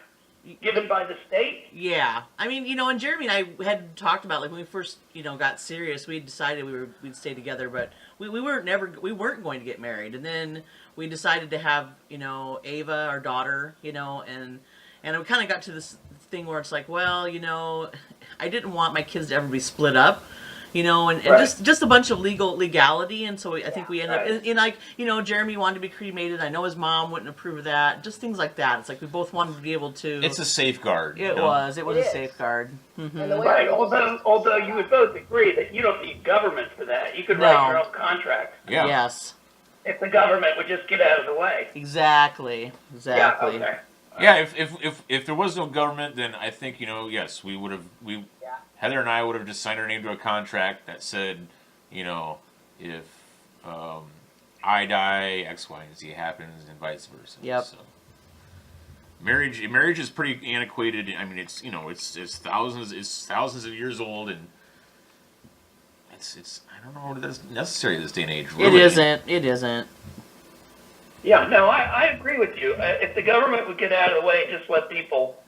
S6: given by the state?
S1: Yeah, and Jeremy and I had talked about, like, when we first, got serious, we decided we'd stay together, but we weren't going to get married, and then we decided to have, Ava, our daughter, and And we kind of got to this thing where it's like, well, I didn't want my kids to ever be split up. And just a bunch of legality, and so I think we ended up in like, Jeremy wanted to be cremated. I know his mom wouldn't approve of that. Just things like that. It's like we both wanted to be able to.
S2: It's a safeguard.
S1: It was a safeguard. Mm-hmm.
S6: Right. Although you would both agree that you don't need government for that. You could write your own contract.
S2: Yeah.
S1: Yes.
S6: If the government would just get out of the way.
S1: Exactly.
S6: Yeah. Okay.
S2: Yeah. If there was no government, then I think yes, we would have Heather and I would have just signed our name to a contract that said, if I die, X, Y, and Z happens, and vice versa.
S1: Yep.
S2: So, marriage is pretty antiquated. I mean, it's thousands of years old, and it's I don't know if that's necessary this day and age. Really.
S1: It isn't.
S6: Yeah. No, I agree with you. If the government would get out of the way, and just let people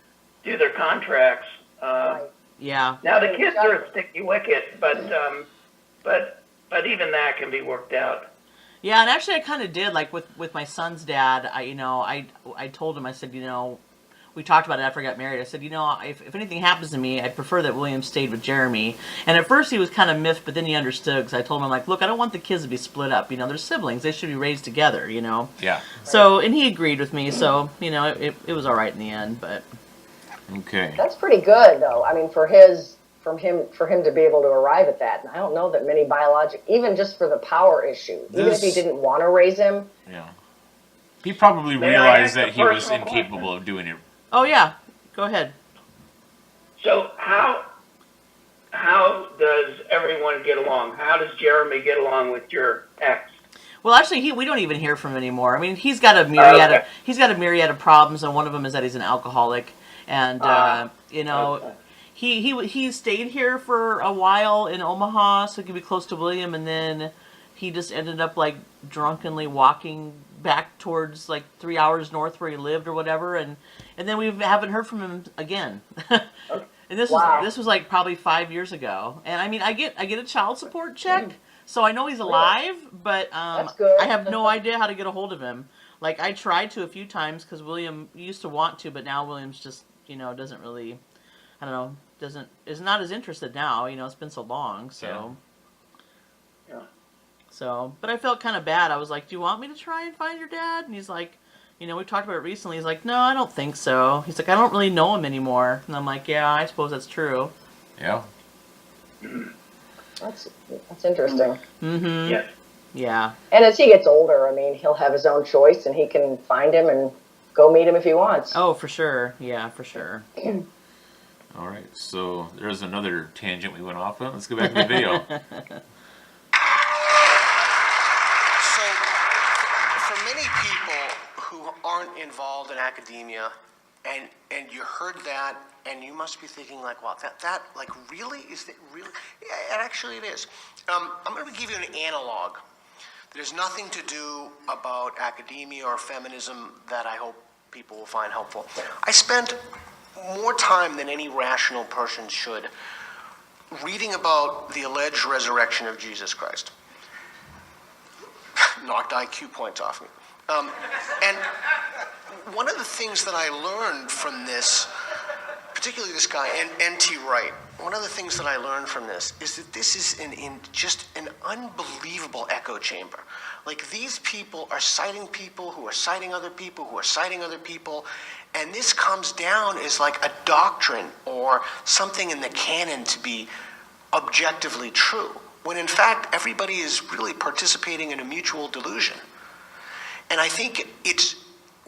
S6: do their contracts.
S1: Yeah.
S6: Now the kids are a sticky wicket, but even that can be worked out.
S1: Yeah, and actually I kind of did, like with my son's dad. I told him, I said, we talked about it after I got married. I said, if anything happens to me, I'd prefer that William stayed with Jeremy. And at first he was kind of miffed, but then he understood, because I told him, I'm like, look, I don't want the kids to be split up. They're siblings. They should be raised together.
S2: Yeah.
S1: So, and he agreed with me. So, it was all right in the end, but.
S2: Okay.
S5: That's pretty good, though. I mean, for him to be able to arrive at that, and I don't know that many even just for the power issue, even if he didn't want to raise him.
S2: Yeah. He probably realized that he was incapable of doing it.
S1: Oh yeah, go ahead.
S6: So how does everyone get along? How does Jeremy get along with your ex?
S1: Well, actually, we don't even hear from him anymore. I mean, he's got a myriad of problems, and one of them is that he's an alcoholic. And he stayed here for a while in Omaha, so he could be close to William, and then he just ended up like drunkenly walking back towards like 3 hours north where he lived or whatever, and then we haven't heard from him again. And this was like probably 5 years ago. And I mean, I get a child support check, so I know he's alive, but I have no idea how to get a hold of him. Like I tried to a few times because William used to want to, but now William's just doesn't really, I don't know, is not as interested now. It's been so long, so.
S6: Yeah.
S1: So, but I felt kind of bad. I was like, do you want me to try and find your dad? And he's like, we talked about it recently. He's like, no, I don't think so. He's like, I don't really know him anymore. And I'm like, yeah, I suppose that's true.
S2: Yeah.
S5: That's interesting.
S1: Mm-hmm.
S6: Yes.
S1: Yeah.
S5: And as he gets older, I mean, he'll have his own choice, and he can find him and go meet him if he wants.
S1: Oh, for sure. Yeah, for sure.
S2: All right. So there's another tangent we went off on. Let's go back to the video.
S3: So, for many people who aren't involved in academia, and you heard that, and you must be thinking like, wow, that like really is that really? Yeah, actually it is. I'm going to give you an analog. There's nothing to do about academia or feminism that I hope people will find helpful. I spent more time than any rational person should reading about the alleged resurrection of Jesus Christ. Knocked IQ points off me. And one of the things that I learned from this, particularly this guy, N.T. Wright, one of the things that I learned from this is that this is just an unbelievable echo chamber. Like, these people are citing people who are citing other people who are citing other people, and this comes down as like a doctrine or something in the canon to be objectively true, when in fact everybody is really participating in a mutual delusion. And I think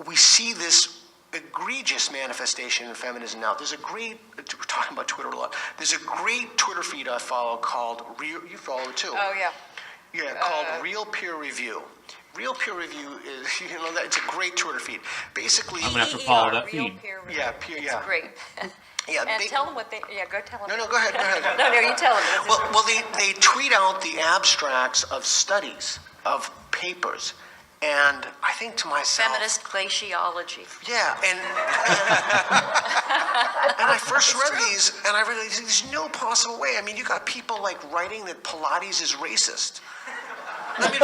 S3: we see this egregious manifestation in feminism now. There's a great, we're talking about Twitter a lot, there's a great Twitter feed I follow called Real, you follow it too.
S7: Oh, yeah.
S3: Yeah, called Real Peer Review. Real Peer Review is, it's a great Twitter feed. Basically,
S2: I'm going to have to follow that
S7: Real
S2: feed.
S7: peer review.
S3: Yeah, peer, yeah.
S7: It's great.
S3: Yeah,
S7: And tell them what they, go tell them.
S3: No, go ahead.
S7: No, you tell them.
S3: Well, they tweet out the abstracts of studies, of papers, and I think to myself...
S7: Feminist glaciology.
S3: Yeah, and I first read these, and I realized there's no possible way. I mean, you got people like writing that Pilates is racist. I mean,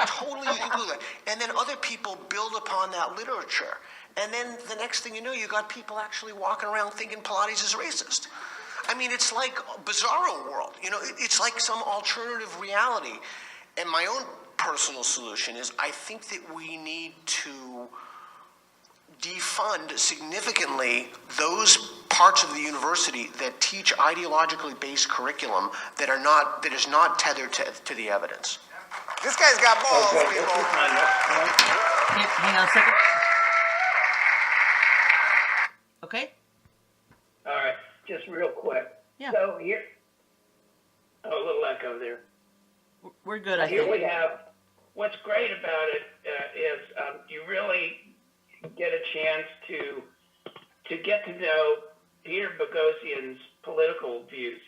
S3: totally you can do that. And then other people build upon that literature. And then the next thing you know, you got people actually walking around thinking Pilates is racist. I mean, it's like a bizarro world. You know, it's like some alternative reality. And my own personal solution is I think that we need to defund significantly those parts of the university that teach ideologically based curriculum that is not tethered to the evidence.
S4: This guy's got balls,
S6: Okay, this
S4: people.
S6: is my next one.
S1: Hang on a second. Okay.
S6: All right, just real quick.
S1: Yeah.
S6: So here, a little echo there.
S1: We're good, I
S6: Here
S1: think.
S6: we have, what's great about it is you really get a chance to get to know Peter Boghossian's political views.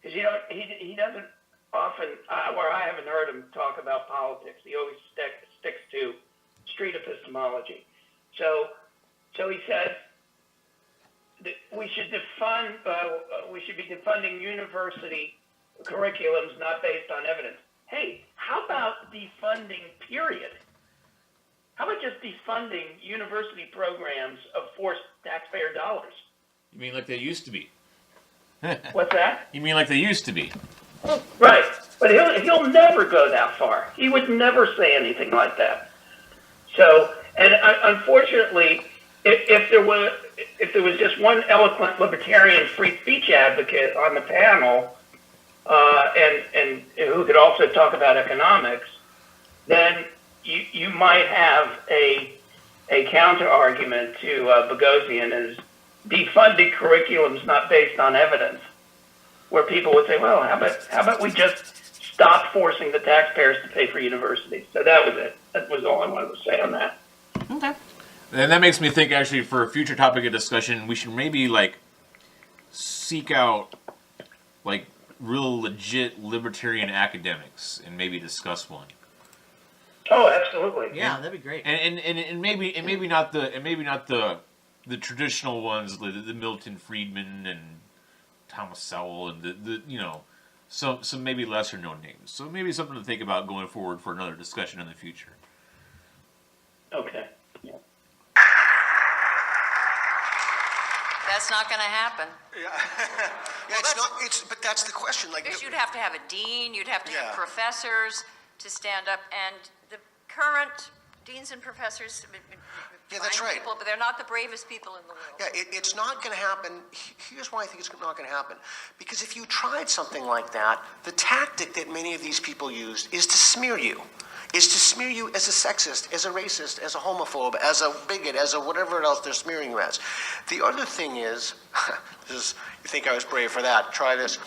S6: Because, you know, he doesn't often, or I haven't heard him talk about politics. He always sticks to street epistemology. So he says that we should be defunding university curriculums not based on evidence. Hey, how about defunding, period? How about just defunding university programs of forced taxpayer dollars?
S2: You mean like they used to be?
S6: What's that?
S2: You mean like they used to be?
S6: Right, but he'll never go that far. He would never say anything like that. So, and unfortunately, if there was just one eloquent libertarian free speech advocate on the panel, and who could also talk about economics, then you might have a counter argument to Boghossian as defunding curriculums not based on evidence, where people would say, well, how about we just stop forcing the taxpayers to pay for universities? So that was it. That was all I wanted to say on that.
S1: Okay.
S2: And that makes me think, actually, for a future topic of discussion, we should maybe, like, seek out, like, real legit libertarian academics and maybe discuss one.
S6: Oh, absolutely.
S1: Yeah, that'd be great.
S2: And maybe not the traditional ones, the Milton Friedman and Thomas Sowell and the you know, some maybe lesser known names. So maybe something to think about going forward for another discussion in the future.
S6: Okay. Yeah.
S7: That's not going to happen.
S3: Yeah, it's not. But that's the question. Like,
S7: Because you'd have to have a dean, you'd have to
S3: Yeah.
S7: have professors to stand up, and the current deans and professors,
S3: Yeah, that's
S7: fine
S3: right.
S7: people, but they're not the bravest people in the world.
S3: Yeah, it's not going to happen. Here's why I think it's not going to happen. Because if you tried something like that, the tactic that many of these people used is to smear you. Is to smear you as a sexist, as a racist, as a homophobe, as a bigot, as a whatever else they're smearing you as. The other thing is, you think I was brave for that, try this.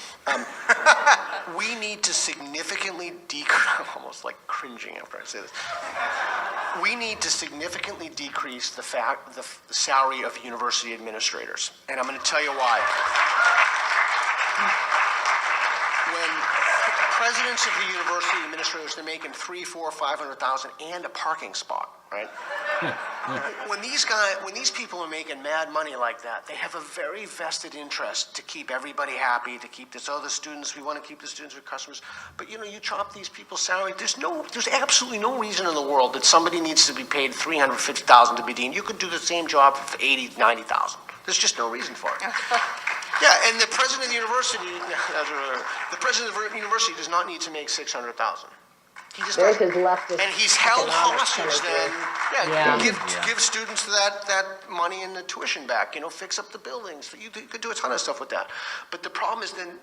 S3: We need to significantly decrease, I'm almost like cringing after I say this. We need to significantly decrease the salary of university administrators. And I'm going to tell you why. When presidents of the university administrators, they're making $300,000, $400,000, $500,000 and a parking spot, right? When these people are making mad money like that, they have a very vested interest to keep everybody happy, to keep the students, we want to keep the students with customers. But you chop these people's salary. There's absolutely no reason in the world that somebody needs to be paid $350,000 to be dean. You could do the same job for $80,000, $90,000. There's just no reason for it. Yeah, and the president of the university, does not need to make $600,000. He just
S5: There's
S3: doesn't.
S5: his leftist
S3: And he's held
S5: economics
S3: hostage
S5: coming
S3: then.
S1: Yeah.
S3: Give students that money and the tuition back. Fix up the buildings. You could do a ton of stuff with that. But the problem is then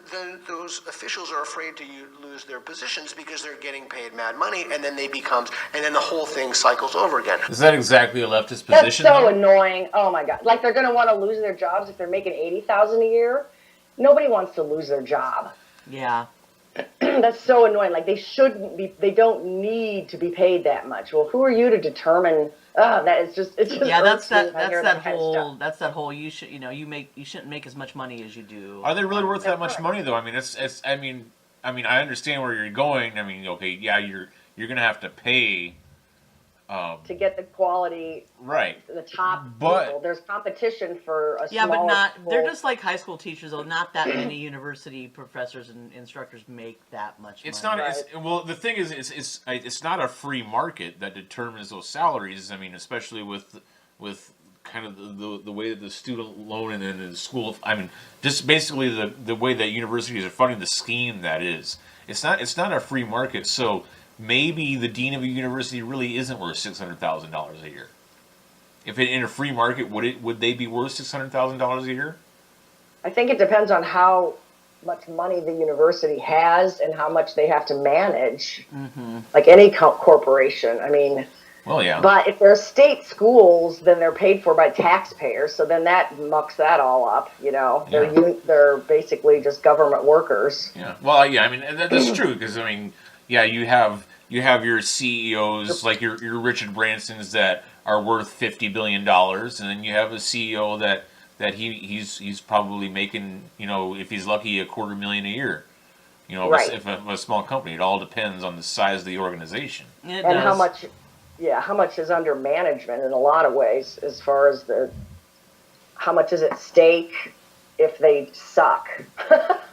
S3: those officials are afraid to lose their positions because they're getting paid mad money, and then and then the whole thing cycles over again.
S2: Is that exactly a leftist
S5: That's
S2: position?
S5: so
S2: though?
S5: annoying. Oh my god! Like they're gonna want to lose their jobs if they're making $80,000 a year. Nobody wants to lose their job.
S1: Yeah.
S5: That's so annoying. Like they shouldn't be. They don't need to be paid that much. Well, who are you to determine? It's just.
S1: Yeah, that's
S5: irks me
S1: that.
S5: when I hear
S1: That's that
S5: kind of
S1: whole.
S5: stuff.
S1: That's that whole. You shouldn't make as much money as you do.
S2: Are they really worth that much
S5: correct.
S2: money though? I mean, it's. I mean, I understand where you're going. I mean, okay, yeah, you're gonna have to pay.
S5: To get the quality,
S2: Right.
S5: the top
S2: But-
S5: people. There's competition for a
S1: Yeah,
S5: smaller
S1: but not.
S5: pool.
S1: They're just like high school teachers, though. Not that many university professors and instructors make that much.
S2: It's
S1: money.
S2: not. Well, the thing is, it's not a free market that determines those salaries. I mean, especially with kind of the way that the student loan and the school, I mean, just basically the way that universities are funding, the scheme that is. It's not a free market, so maybe the dean of a university really isn't worth $600,000 a year. If in a free market, would they be worth $600,000 a year?
S5: I think it depends on how much money the university has and how much they have to manage, like any corporation. I mean,
S2: Well, yeah.
S5: but if they're state schools, then they're paid for by taxpayers, so then that mucks that all up. They're basically just government workers.
S2: Yeah. Well, yeah. I mean, that's true because I mean, yeah, you have your CEOs like your Richard Bransons that are worth $50 billion, and then you have a CEO that he's probably making, if he's lucky, $250,000 a year.
S5: Right.
S2: If a small company, it all depends on the size of the organization.
S1: It
S5: And
S1: does.
S5: how much is under management in a lot of ways, as far as how much is at stake if they suck.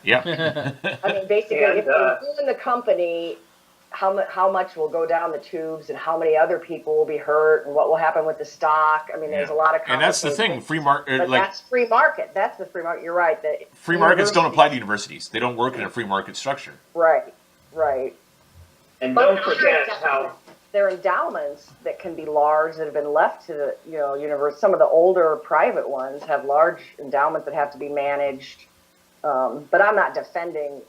S2: Yeah.
S5: I mean, basically,
S6: And,
S5: if you're in the company, how much will go down the tubes, and how many other people will be hurt, and what will happen with the stock. I mean, there's a lot of
S2: And that's the thing,
S5: complicated
S2: free market,
S5: But that's free market. That's the free market. You're right.
S2: free markets don't apply to universities. They don't work in a free market structure.
S5: Right.
S6: And
S5: But
S6: don't forget how
S5: there are endowments that can be large that have been left to the universe. Some of the older private ones have large endowments that have to be managed. But I'm not defending.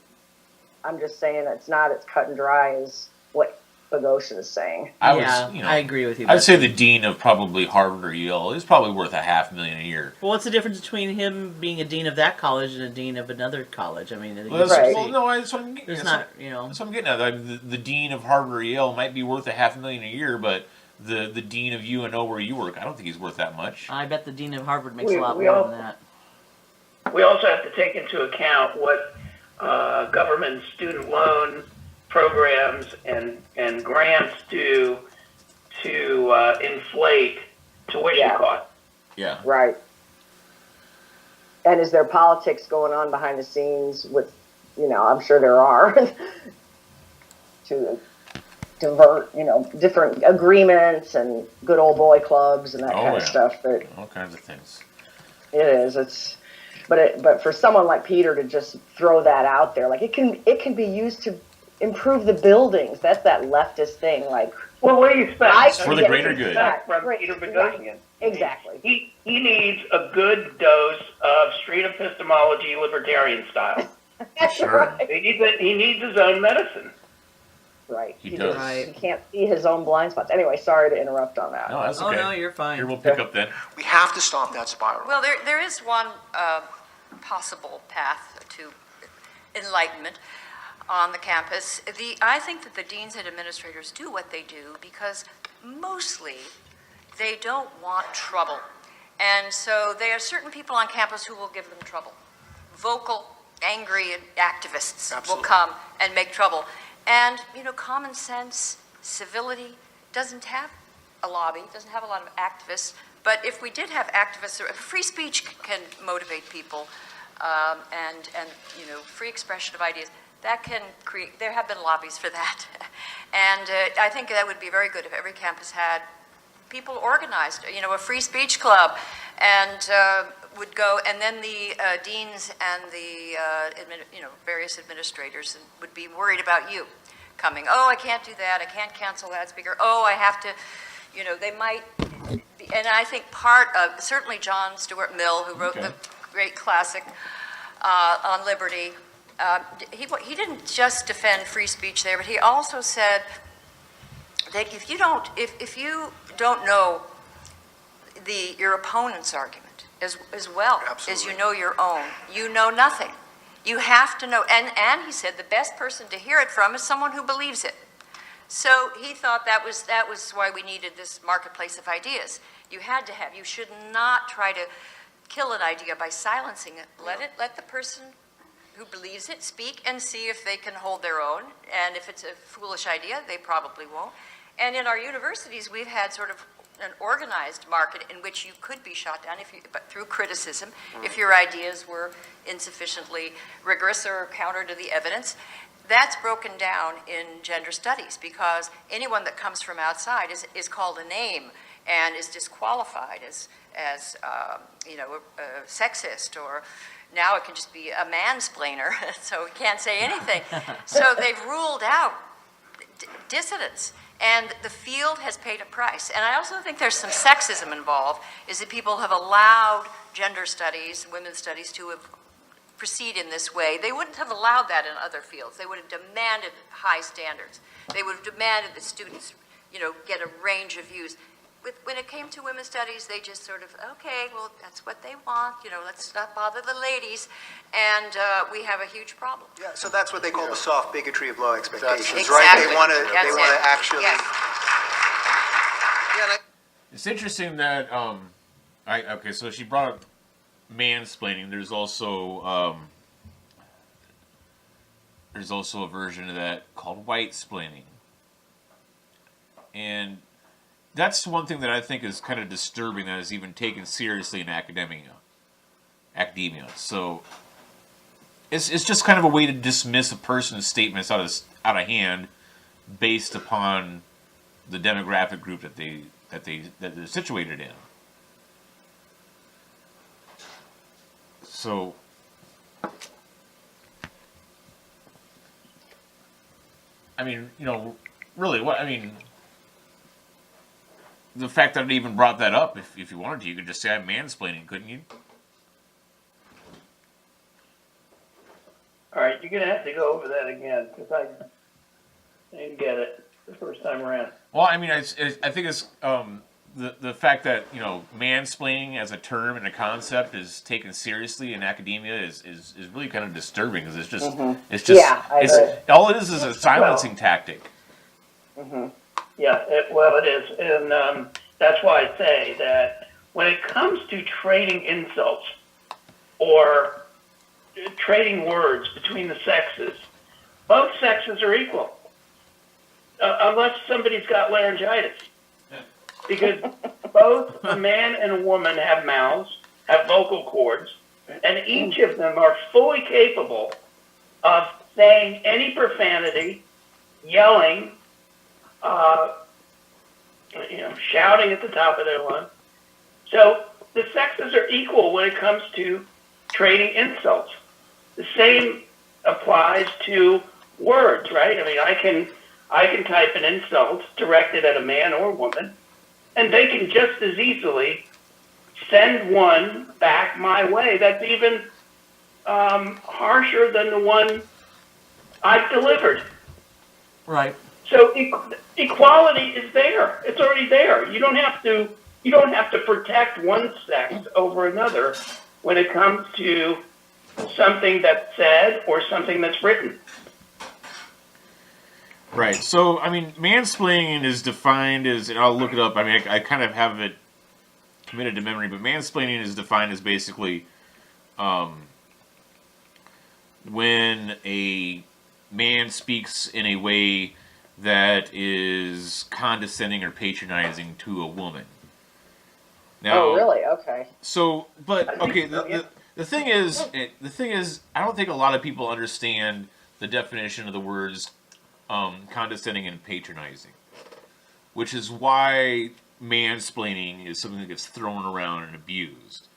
S5: I'm just saying it's not as cut and dry as what Boghossian is saying.
S1: I agree with you.
S2: I'd say the dean of probably Harvard or Yale is probably worth $500,000 a year.
S1: Well, what's the difference between him being a dean of that college and a dean of another college? I mean,
S2: Well, that's,
S5: Right.
S2: well, no, that's what I'm getting.
S1: there's
S2: That's
S1: not,
S2: That's what I'm getting at. I mean, the dean of Harvard or Yale might be worth $500,000 a year, but the dean of UNO where you work, I don't think he's worth that much.
S1: I bet the dean of Harvard makes a
S6: We-
S1: lot
S6: we
S1: more
S6: all-
S1: than that.
S6: we also have to take into account what government student loan programs and grants do to inflate tuition
S5: Yeah.
S6: costs.
S2: Yeah.
S5: Right. And is there politics going on behind the scenes with, I'm sure there are, to divert, different agreements and good old boy clubs and that kind of
S2: yeah.
S5: stuff. But
S2: All kinds of things.
S5: it is. But for someone like Peter to just throw that out there, like it can be used to improve the buildings. That's that leftist thing. Like,
S6: Well, what do you expect?
S2: For the greater good.
S6: From
S5: Right.
S6: Peter Boghossian.
S5: Exactly.
S6: He needs a good dose of street epistemology, libertarian style.
S5: That's
S2: Sure.
S5: right.
S6: He needs his own medicine.
S5: Right.
S2: He does.
S1: Right.
S5: He can't see his own blind spots. Anyway, sorry to interrupt on that.
S2: No, that's
S1: Oh,
S2: okay.
S1: no, you're fine.
S2: Here, we'll pick up then.
S3: We have to stop that spiral.
S7: Well, there is one possible path to enlightenment on the campus. I think that the deans and administrators do what they do because mostly they don't want trouble. And so there are certain people on campus who will give them trouble. Vocal, angry activists will
S3: Absolutely.
S7: come and make trouble. And, common sense, civility doesn't have a lobby, doesn't have a lot of activists. But if we did have activists, free speech can motivate people, and free expression of ideas. That can create. There have been lobbies for that, and I think that would be very good if every campus had people organized. A free speech club, and would go, and then the deans and the various administrators would be worried about you coming. Oh, I can't do that. I can't cancel that speaker. Oh, I have to. They might. And I think part of, certainly John Stuart Mill, who wrote the great classic on liberty, he didn't just defend free speech there, but he also said that if you don't know your opponent's argument as well as you know your own, you know nothing. You have to know, and he said the best person to hear it from is someone who believes it. So he thought that was why we needed this marketplace of ideas. You should not try to kill an idea by silencing it. Let the person who believes it speak and see if they can hold their own. And if it's a foolish idea, they probably won't. And in our universities, we've had sort of an organized market in which you could be shot down but through criticism if your ideas were insufficiently rigorous or counter to the evidence. That's broken down in gender studies because anyone that comes from outside is called a name and is disqualified as sexist, or now it can just be a mansplainer, so it can't say anything. So they've ruled out dissidents, and the field has paid a price. And I also think there's some sexism involved, is that people have allowed gender studies, women's studies to proceed in this way. They wouldn't have allowed that in other fields. They would have demanded high standards. They would have demanded that students, get a range of views. When it came to women's studies, they just sort of, okay, well, that's what they want, let's not bother the ladies, and we have a huge problem.
S4: Yeah, so that's what they call the soft bigotry of low expectations,
S7: Exactly.
S4: right? They want to
S7: That's it.
S4: actually.
S7: Yes.
S4: Yeah,
S2: It's interesting that so she brought up mansplaining. There's also a version of that called white-splaining, and that's one thing that I think is kind of disturbing, that is even taken seriously in academia. So it's just kind of a way to dismiss a person's statements out of hand based upon the demographic group that they're situated in. So really, the fact that it even brought that up, if you wanted to, you could just say I'm mansplaining, couldn't you?
S6: All right, you're going to have to go over that again, because I didn't get it the first time around.
S2: Well, I think it's the fact that mansplaining as a term and a concept is taken seriously in academia is really kind of disturbing, because it's just all it is a silencing tactic.
S6: Mm-hmm. Yeah, it is. And that's why I say that when it comes to trading insults or trading words between the sexes, both sexes are equal. Unless somebody's got laryngitis. Because both a man and a woman have mouths, have vocal cords, and each of them are fully capable of saying any profanity, yelling, shouting at the top of their lungs. So the sexes are equal when it comes to trading insults. The same applies to words, right? I can type an insult directed at a man or woman, and they can just as easily send one back my way that's even harsher than the one I've delivered.
S1: Right.
S6: So equality is there. It's already there. You don't have to protect one sex over another when it comes to something that's said or something that's written.
S2: Right. So, mansplaining is defined as, and I'll look it up. I kind of have it committed to memory, but mansplaining is defined as basically when a man speaks in a way that is condescending or patronizing to a woman. Now,
S5: Oh, really? Okay.
S2: So, but okay, the thing is, I don't think a lot of people understand the definition of the words condescending and patronizing, which is why mansplaining is something that gets thrown around and abused.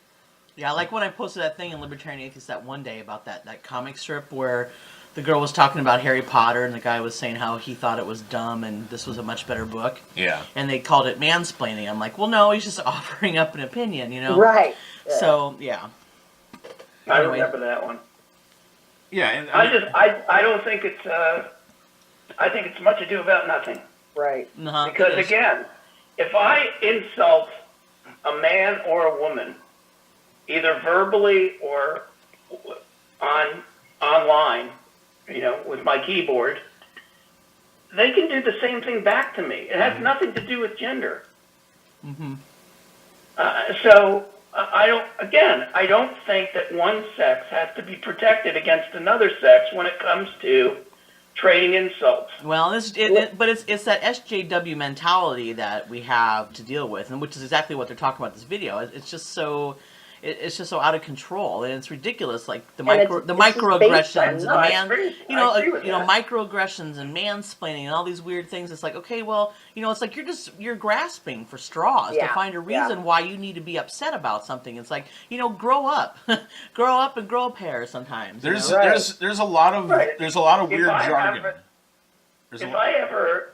S1: Yeah, like when I posted that thing in Libertarian Atheist that one day about that comic strip where the girl was talking about Harry Potter and the guy was saying how he thought it was dumb and this was a much better book.
S2: Yeah.
S1: And they called it mansplaining. I'm like, well, no, he's just offering up an opinion,
S5: Right. Yeah.
S1: So, yeah.
S6: I remember that one.
S2: Yeah, and
S6: I don't think it's. I think it's much ado about nothing.
S5: Right.
S1: Uh-huh.
S6: Because again, if I insult a man or a woman, either verbally or online, with my keyboard, they can do the same thing back to me. It has nothing to do with gender.
S1: Mm-hmm.
S6: So I don't think that one sex has to be protected against another sex when it comes to trading insults.
S1: Well, but it's that SJW mentality that we have to deal with, and which is exactly what they're talking about in this video. It's just so, it's just so out of control, and it's ridiculous. Like the
S5: And
S1: the
S5: it's just based
S1: microaggressions
S5: on-
S1: and
S6: No,
S1: the
S6: I
S1: man,
S6: agree.
S1: you know,
S6: I agree with that.
S1: microaggressions and mansplaining and all these weird things. It's like, okay, well, it's like you're grasping for straws to
S5: Yeah,
S1: find a
S5: yeah.
S1: reason why you need to be upset about something. It's like, grow up, grow up and grow a pair sometimes. you
S2: There's
S1: know?
S5: Right.
S2: there's a lot of
S6: Right.
S2: there's a lot of
S6: If
S2: weird
S6: I have
S2: jargon.
S6: a-
S2: There's a
S6: If
S2: lot-
S6: I ever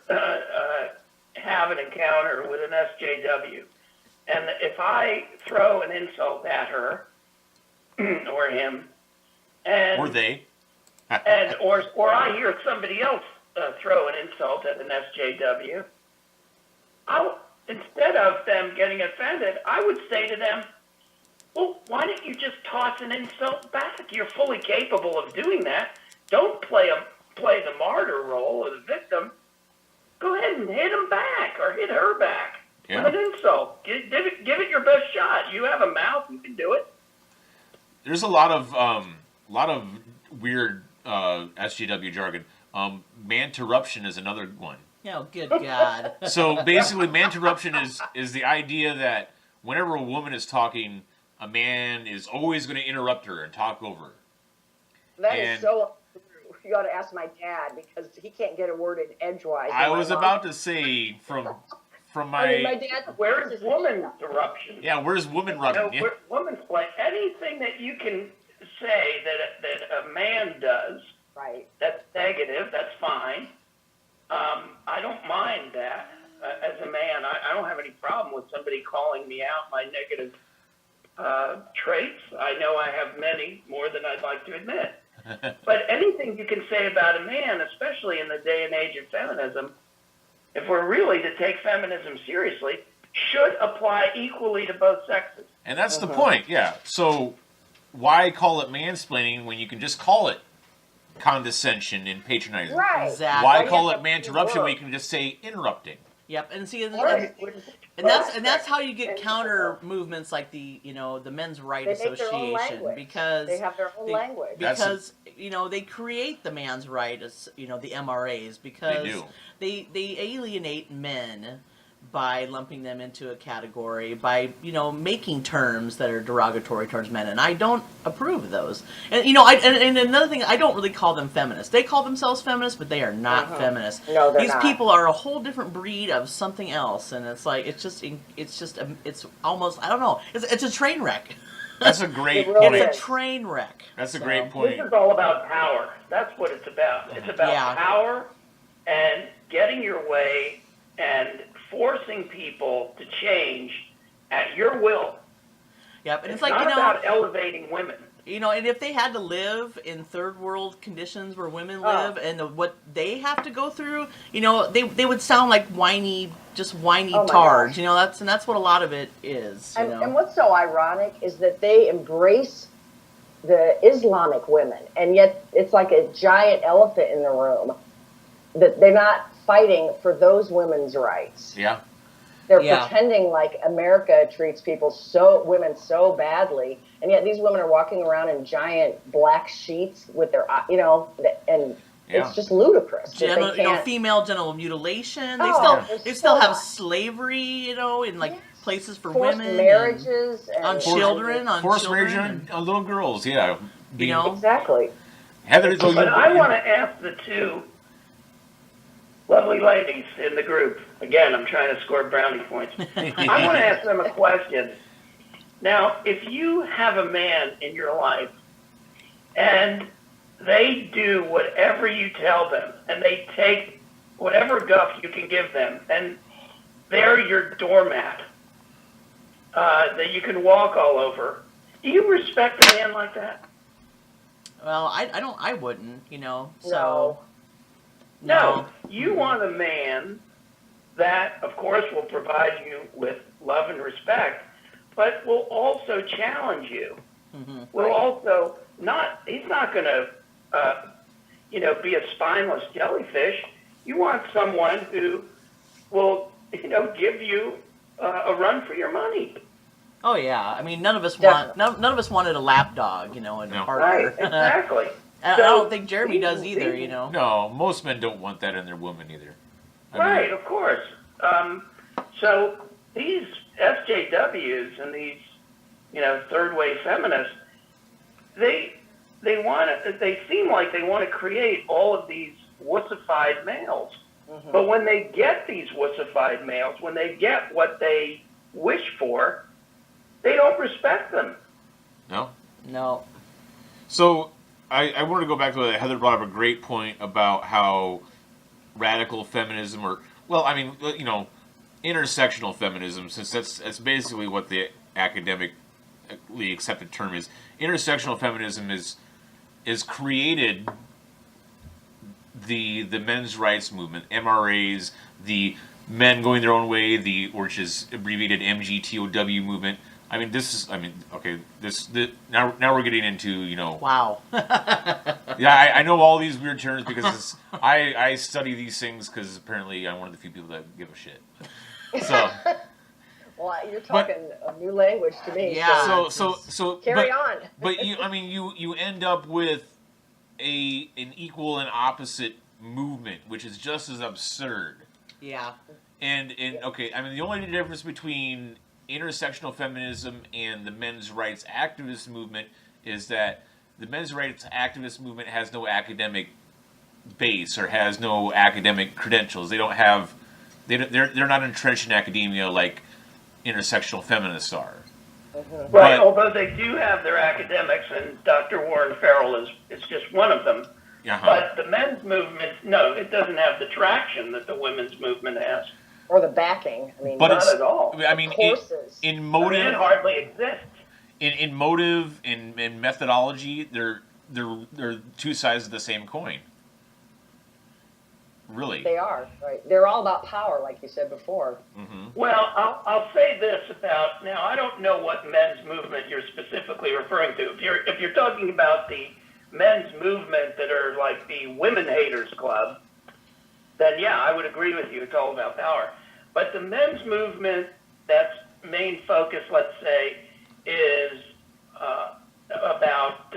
S6: have an encounter with an SJW, and if I throw an insult at her or him, and
S2: or they.
S6: or I hear somebody else throw an insult at an SJW, instead of them getting offended, I would say to them, well, why don't you just toss an insult back? You're fully capable of doing that. Don't play the martyr role or the victim. Go ahead and hit him back or hit her back
S2: Yeah.
S6: with an insult. Give it your best shot. You have a mouth. You can do it.
S2: There's a lot of weird SJW jargon. Manterruption is another one.
S1: Oh, good God.
S2: So basically, manterruption is the idea that whenever a woman is talking, a man is always going to interrupt her and talk over her.
S5: That is
S2: And-
S5: so true. You ought to ask my dad because he can't get a word in edgewise.
S2: I
S5: And my
S2: was
S5: mom-
S2: about to say from
S5: I mean, my
S2: my
S5: dad.
S6: Where is woman interruption?
S2: yeah, where's woman rubbing? Yeah.
S6: Woman's play. Anything that you can say that a man does
S5: Right.
S6: that's negative, that's fine. I don't mind that. As a man, I don't have any problem with somebody calling me out my negative traits. I know I have many, more than I'd like to admit. But anything you can say about a man, especially in the day and age of feminism, if we're really to take feminism seriously, should apply equally to both sexes.
S2: And that's the point, yeah. So why call it mansplaining when you can just call it condescension and patronizing?
S5: Right.
S1: Exactly.
S2: Why
S5: Why do
S2: call
S5: you
S2: it
S5: have to
S2: manterruption
S5: work?
S2: when you can just say interrupting?
S1: Yep, and see,
S5: Right.
S1: and that's how you get counter movements like the Men's Right
S5: They make their own
S1: Association,
S5: language.
S1: because
S5: They have their own language.
S2: That's
S1: because they create the man's right as the MRAs because
S2: do.
S1: they alienate men by lumping them into a category, by making terms that are derogatory towards men, and I don't approve of those. And and another thing, I don't really call them feminists. They call themselves feminists, but they are not feminists.
S5: No, they're
S1: These
S5: not.
S1: people are a whole different breed of something else, and it's like it's almost, I don't know. It's a train wreck.
S2: That's a great
S5: It really
S2: point.
S1: It's
S5: is.
S1: a train wreck.
S2: That's a
S1: So-
S2: great
S6: This
S2: point.
S6: is all about power. That's what it's about. It's about
S1: Yeah.
S6: power and getting your way and forcing people to change at your will.
S1: Yep, and
S6: It's
S1: it's like
S6: not about elevating women.
S1: and if they had to live in third world conditions where women live and what they have to go through, they would sound like whiny
S5: Oh my
S1: tards.
S5: gosh.
S1: That's what a lot of it is.
S5: And what's so ironic is that they embrace the Islamic women, and yet it's like a giant elephant in the room that they're not fighting for those women's rights.
S2: Yeah.
S5: They're
S1: Yeah.
S5: pretending like America treats women so badly, and yet these women are walking around in giant black sheets with their, and
S2: Yeah.
S5: it's just ludicrous. that
S1: Genital,
S5: they can't,
S1: female genital mutilation. They
S5: Oh,
S1: still
S5: there's
S1: still
S5: so
S1: have
S5: much.
S1: slavery, in like
S5: Yes.
S1: places for
S5: forced
S1: women,
S5: marriages and,
S1: on children, on
S2: Forced
S1: children,
S2: marriage on little girls, yeah.
S5: Exactly.
S2: Heather, though,
S6: But I want to ask the two lovely ladies in the group. Again, I'm trying to score brownie points. I want to ask them a question. Now, if you have a man in your life and they do whatever you tell them and they take whatever guff you can give them and they're your doormat that you can walk all over, do you respect a man like that?
S1: Well, I wouldn't,
S5: No.
S1: so
S6: No, you want a man that, of course, will provide you with love and respect, but will also challenge you.
S1: Mhm.
S6: Will also he's not going to, be a spineless jellyfish. You want someone who will, give you a run for your money.
S1: Oh yeah, I mean none of us
S5: Definitely.
S1: none of us wanted a lap dog, in a
S2: No.
S1: partner.
S6: Right, exactly.
S1: And I
S6: So,
S1: don't think Jeremy does
S6: these-
S1: either,
S6: these-
S2: No, most men don't want that in their woman either. I mean,
S6: Right, of course. So these SJWs and these third wave feminists, they seem like they want to create all of these wussified males. Mm-hmm. But when they get these wussified males, when they get what they wish for, they don't respect them.
S1: No.
S2: So I wanted to go back to what Heather brought up a great point about how radical feminism, intersectional feminism, since that's basically what the academically accepted term is. Intersectional feminism is created the men's rights movement, MRAs, the men going their own way, which is abbreviated MGTOW movement. Now we're getting into,
S1: Wow.
S2: Yeah, I know all these weird terms because I study these things because apparently I'm one of the few people that give a shit. So.
S5: Well, you're talking a new language to me.
S1: Yeah.
S5: So carry on.
S2: But you end up with an equal and opposite movement, which is just as absurd.
S1: Yeah.
S2: And the only difference between intersectional feminism and the men's rights activist movement is that the men's rights activist movement has no academic base or has no academic credentials. They're not entrenched in academia like intersectional feminists are.
S6: Mm-hmm. Right, although they do have their academics, and Dr. Warren Farrell is just one of them. Uh-huh. But the men's movement, no, it doesn't have the traction that the women's movement has.
S5: Or the backing.
S6: Not at all.
S2: In motive,
S6: it hardly exists.
S2: In motive, in methodology, they're two sides of the same coin. Really,
S5: they are right. They're all about power, like you said before.
S2: Mm-hmm.
S6: Well, I'll say this about now. I don't know what men's movement you're specifically referring to. If you're talking about the men's movement that are like the Women Haters Club, then yeah, I would agree with you. It's all about power. But the men's movement, that's main focus, let's say, is about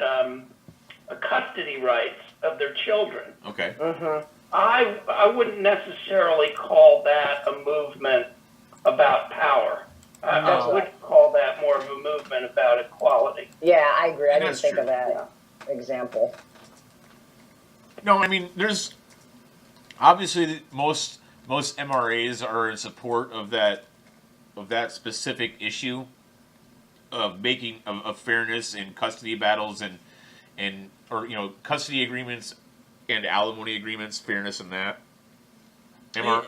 S6: custody rights of their children.
S2: Okay.
S6: Mm-hmm. I wouldn't necessarily call that a movement about power. I would call that more of a movement about equality.
S5: Yeah, I agree. I didn't think of that example.
S2: No, there's obviously most MRAs are in support of that specific issue of making of fairness in custody battles and custody agreements and alimony agreements, fairness in that.
S1: There was,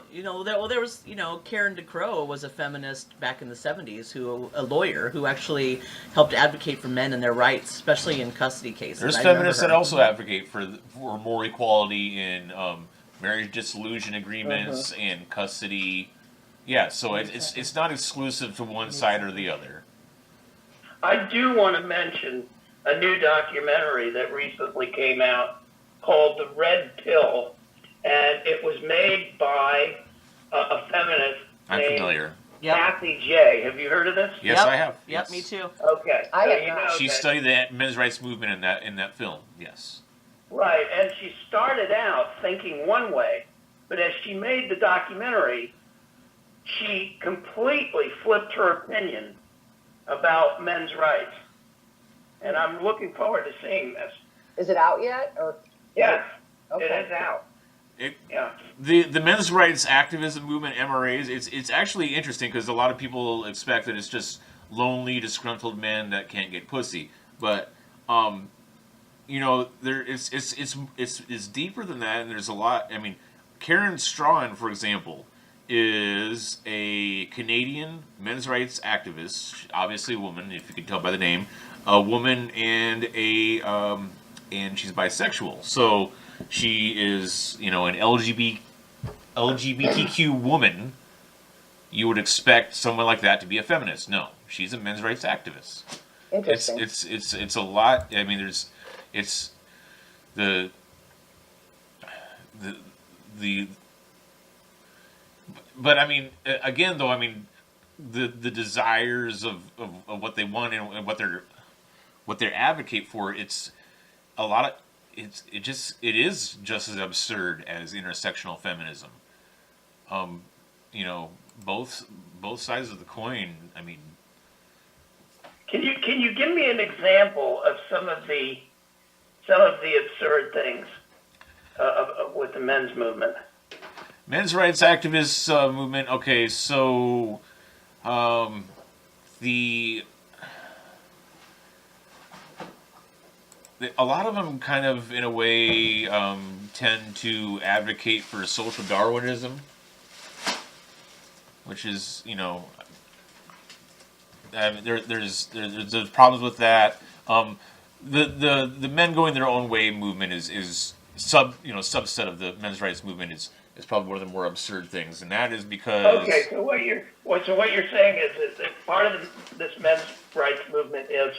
S1: Karen DeCrow was a feminist back in the 70s, a lawyer who actually helped advocate for men and their rights, especially in custody cases.
S2: There's feminists that also advocate for more equality in marriage dissolution agreements and custody. Yeah, so it's not exclusive to one side or the other.
S6: I do want to mention a new documentary that recently came out called The Red Pill, and it was made by a feminist named Kathy J. Have you heard of this?
S2: Yes, I have.
S1: Yep, me too.
S6: Okay.
S2: She studied the men's rights movement in that film, yes.
S6: Right, and she started out thinking one way, but as she made the documentary, she completely flipped her opinion about men's rights. And I'm looking forward to seeing this.
S5: Is it out yet?
S6: Yes,
S5: okay.
S6: It is out.
S2: The men's rights activism movement, MRAs, it's actually interesting because a lot of people expect that it's just lonely, disgruntled men that can't get pussy. But it's deeper than that, and there's a lot. Karen Strawn, for example, is a Canadian men's rights activist, obviously a woman, if you can tell by the name, a woman and and she's bisexual. So she is, an LGBTQ woman. You would expect someone like that to be a feminist. No, she's a men's rights activist.
S5: Interesting.
S2: It's a lot. It's the but again though, the desires of what they want and what they advocate for, it's a lot of it is just as absurd as intersectional feminism. Both sides of the coin.
S6: Can you give me an example of some of the absurd things with the men's movement?
S2: Men's rights activists movement. Okay, so a lot of them kind of, in a way, tend to advocate for social Darwinism, which is, there's problems with that. The men going their own way movement is subset of the men's rights movement is probably one of the more absurd things, and that is because.
S6: Okay, so what you're saying is that part of this men's rights movement is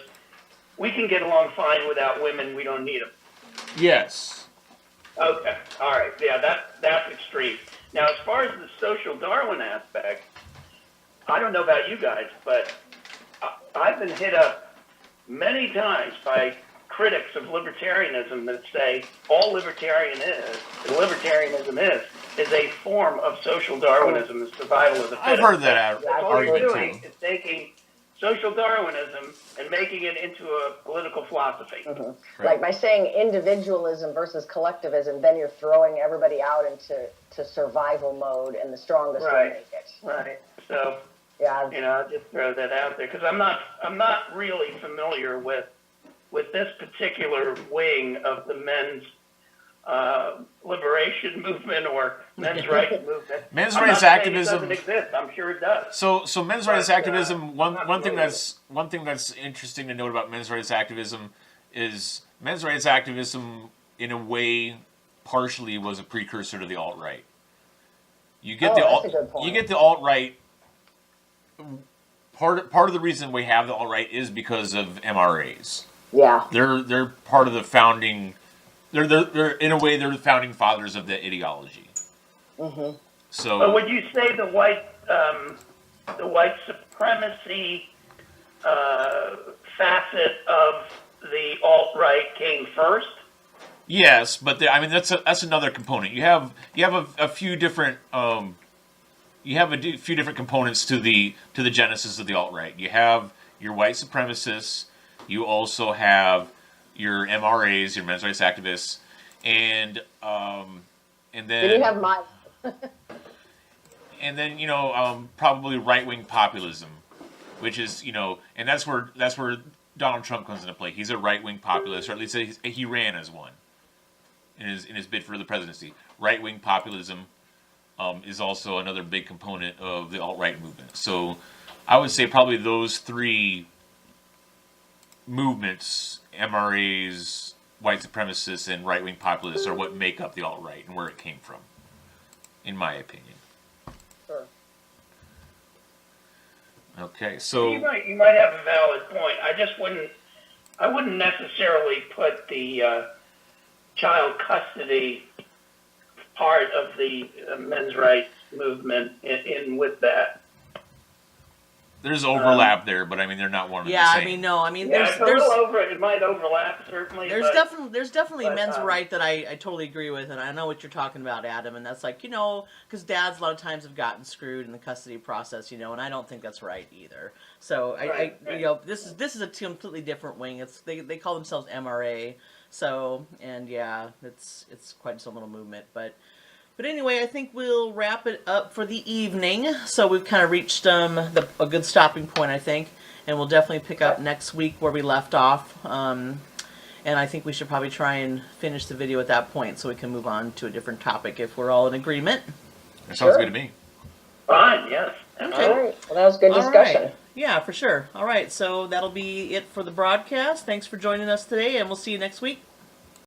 S6: we can get along fine without women. We don't need them.
S2: Yes.
S6: Okay. All right. Yeah, that's extreme. Now, as far as the social Darwin aspect, I don't know about you guys, but I've been hit up many times by critics of libertarianism that say all libertarianism is a form of social Darwinism, the survival of the fittest.
S2: I've heard that argument
S6: All
S2: too.
S6: you're doing is taking social Darwinism and making it into a political philosophy.
S5: Mm-hmm.
S2: Right.
S5: Like by saying individualism versus collectivism, then you're throwing everybody out into survival mode, and the strongest will
S6: Right.
S5: make it.
S6: Right. So,
S5: Yeah.
S6: I'll just throw that out there because I'm not really familiar with this particular wing of the men's liberation movement or men's rights movement.
S2: Men's
S6: I'm
S2: rights
S6: not saying
S2: activism
S6: it doesn't exist. I'm sure it does.
S2: So men's rights
S6: But,
S2: activism.
S6: I'm
S2: One
S6: not
S2: thing
S6: familiar
S2: that's interesting to note about men's rights activism is men's rights activism, in a way, partially was a precursor to the alt-right. You get
S5: that's a good point.
S2: you get the alt-right. Part of the reason we have the alt-right is because of MRAs.
S5: Yeah.
S2: They're part of the founding. They're in a way they're the founding fathers of the ideology.
S5: Mm-hmm.
S2: So.
S6: But would you say the white supremacy facet of the alt-right came first?
S2: Yes, but that's another component. You have a few different few different components to the genesis of the alt-right. You have your white supremacists. You also have your MRAs, your men's rights activists, and then.
S5: Then you have my.
S2: And then probably right-wing populism, which is and that's where Donald Trump comes into play. He's a right-wing populist, or at least he ran as one in his bid for the presidency. Right-wing populism is also another big component of the alt-right movement. So I would say probably those three movements, MRAs, white supremacists, and right-wing populists, are what make up the alt-right and where it came from, in my opinion.
S5: Sure.
S2: Okay, so
S6: You might have a valid point. I wouldn't necessarily put the child custody part of the men's rights movement in with that.
S2: there's overlap there, but they're not one and the same.
S6: Yeah, it might overlap certainly.
S1: There's
S6: but,
S1: definitely
S6: but,
S1: men's right that I totally agree with, and I know what you're talking about, Adam. And that's like because dads a lot of times have gotten screwed in the custody process, and I don't think that's right either. So
S6: Right.
S1: this is a completely different wing. They call themselves MRA. So it's quite its own little movement, but anyway, I think we'll wrap it up for the evening. So we've kind of reached a good stopping point, I think, and we'll definitely pick up next week where we left off. And I think we should probably try and finish the video at that point so we can move on to a different topic if we're all in agreement.
S2: That sounds good to me.
S6: fine, yes.
S1: Okay.
S5: All right. Well, that was good discussion.
S1: Right. Yeah, for sure. All right, so that'll be it for the broadcast. Thanks for joining us today, and we'll see you next week.